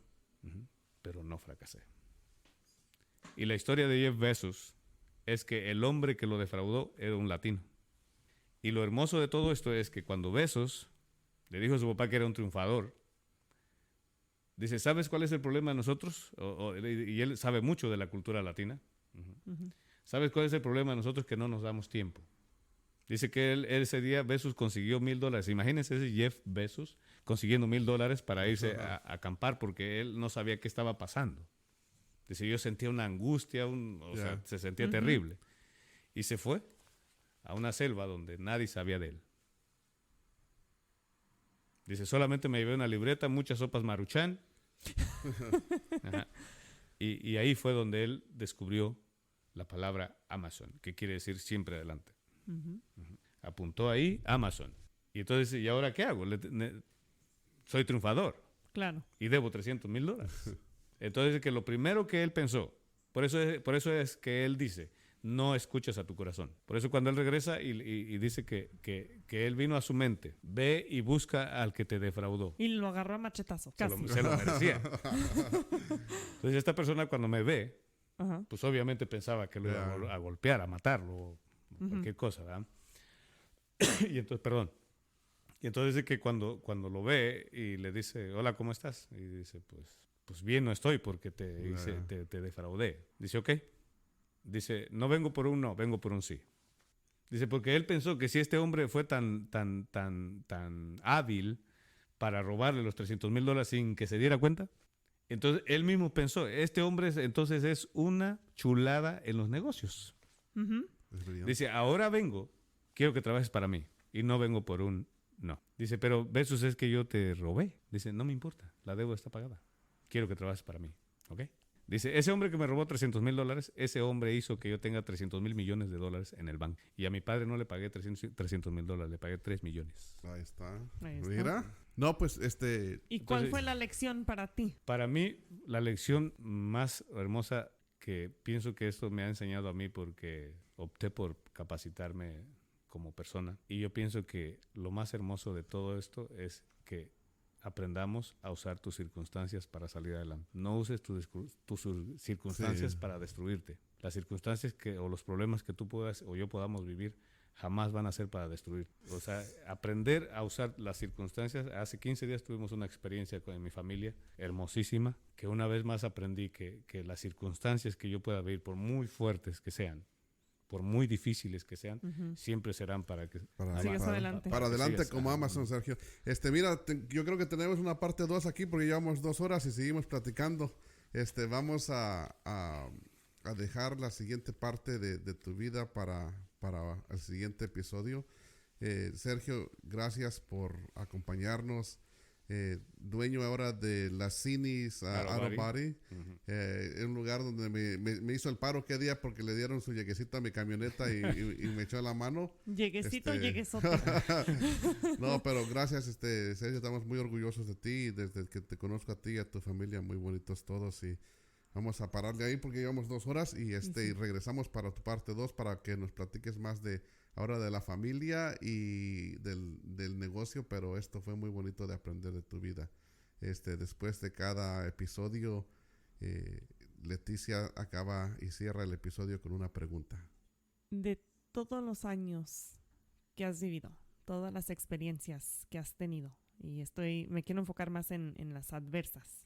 Speaker 2: Pero no fracasé. Y la historia de Jeff Bezos es que el hombre que lo defraudó era un latino. Y lo hermoso de todo esto es que cuando Bezos le dijo a su papá que era un triunfador, dice, ¿sabes cuál es el problema de nosotros? Y él sabe mucho de la cultura latina. ¿Sabes cuál es el problema de nosotros? Que no nos damos tiempo. Dice que él ese día Bezos consiguió $1,000. Imagínense ese Jeff Bezos consiguiendo $1,000 para irse a acampar porque él no sabía qué estaba pasando. Dice, yo sentía una angustia, o sea, se sentía terrible. Y se fue a una selva donde nadie sabía de él. Dice, solamente me llevé una libreta, muchas sopas Maruchan. Ajá. Y ahí fue donde él descubrió la palabra Amazon, que quiere decir siempre adelante. Apuntó ahí Amazon. Y entonces, ¿y ahora qué hago? Soy triunfador.
Speaker 3: Claro.
Speaker 2: Y debo $300,000. Entonces, que lo primero que él pensó, por eso es que él dice, no escuches a tu corazón. Por eso cuando él regresa y dice que él vino a su mente, ve y busca al que te defraudó.
Speaker 3: Y lo agarró a machetazo.
Speaker 2: Se lo merecía. Entonces, esta persona cuando me ve, pues obviamente pensaba que lo iba a golpear, a matarlo, o cualquier cosa, ¿verdad? Y entonces, perdón. Y entonces dice que cuando lo ve y le dice, hola, ¿cómo estás? Y dice, pues bien no estoy porque te defraudé. Dice, ok. Dice, no vengo por un no, vengo por un sí. Dice, porque él pensó que si este hombre fue tan hábil para robarle los $300,000 sin que se diera cuenta, entonces él mismo pensó, este hombre entonces es una chulada en los negocios. Dice, ahora vengo, quiero que trabajes para mí y no vengo por un no. Dice, pero Bezos es que yo te robé. Dice, no me importa, la deuda está pagada. Quiero que trabajes para mí, ¿ok? Dice, ese hombre que me robó $300,000, ese hombre hizo que yo tenga $300,000 millones en el banco. Y a mi padre no le pagué $300,000, le pagué $3 millones.
Speaker 1: Ahí está.
Speaker 3: Ahí está.
Speaker 1: Mira. No, pues
Speaker 3: ¿Y cuál fue la lección para ti?
Speaker 2: Para mí, la lección más hermosa que pienso que esto me ha enseñado a mí porque opté por capacitarme como persona. Y yo pienso que lo más hermoso de todo esto es que aprendamos a usar tus circunstancias para salir adelante. No uses tus circunstancias para destruirte. Las circunstancias o los problemas que tú puedas o yo podamos vivir jamás van a ser para destruir. O sea, aprender a usar las circunstancias. Hace 15 días tuvimos una experiencia con mi familia hermosísima, que una vez más aprendí que las circunstancias que yo pueda vivir, por muy fuertes que sean, por muy difíciles que sean, siempre serán para
Speaker 3: sigas adelante.
Speaker 1: Para adelante como Amazon, Sergio. Mira, yo creo que tenemos una parte 2 aquí porque llevamos 2 horas y seguimos platicando. Vamos a dejar la siguiente parte de tu vida para el siguiente episodio. Sergio, gracias por acompañarnos. Dueño ahora de la Cinis Auto Body, un lugar donde me hizo el paro que día porque le dieron su lleguecito a mi camioneta y me echó la mano.
Speaker 3: Lleguecito, lleguesote.
Speaker 1: No, pero gracias, Sergio, estamos muy orgullosos de ti, desde que te conozco a ti y a tu familia, muy bonitos todos, y vamos a pararle ahí porque llevamos 2 horas y y regresamos para tu parte 2 para que nos platiques más de la familia y del negocio, pero esto fue muy bonito de aprender de tu vida. Después de cada episodio, Leticia acaba y cierra el episodio con una pregunta.
Speaker 3: De todos los años que has vivido, todas las experiencias que has tenido, y me quiero enfocar más en las adversas,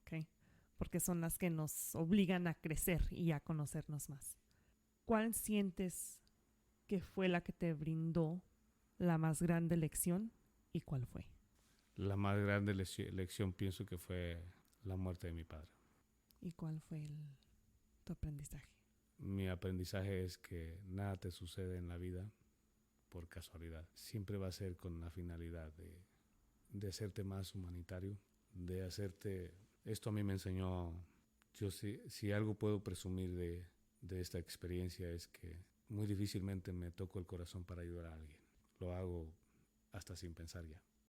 Speaker 3: ¿ok? Porque son las que nos obligan a crecer y a conocernos más. ¿Cuál sientes que fue la que te brindó la más grande lección y cuál fue?
Speaker 2: La más grande lección pienso que fue la muerte de mi padre.
Speaker 3: ¿Y cuál fue tu aprendizaje?
Speaker 2: Mi aprendizaje es que nada te sucede en la vida por casualidad. Siempre va a ser con la finalidad de hacerte más humanitario, de hacerte... Esto a mí me enseñó, yo si algo puedo presumir de esta experiencia es que muy difícilmente me toco el corazón para ayudar a alguien. Lo hago hasta sin pensar ya.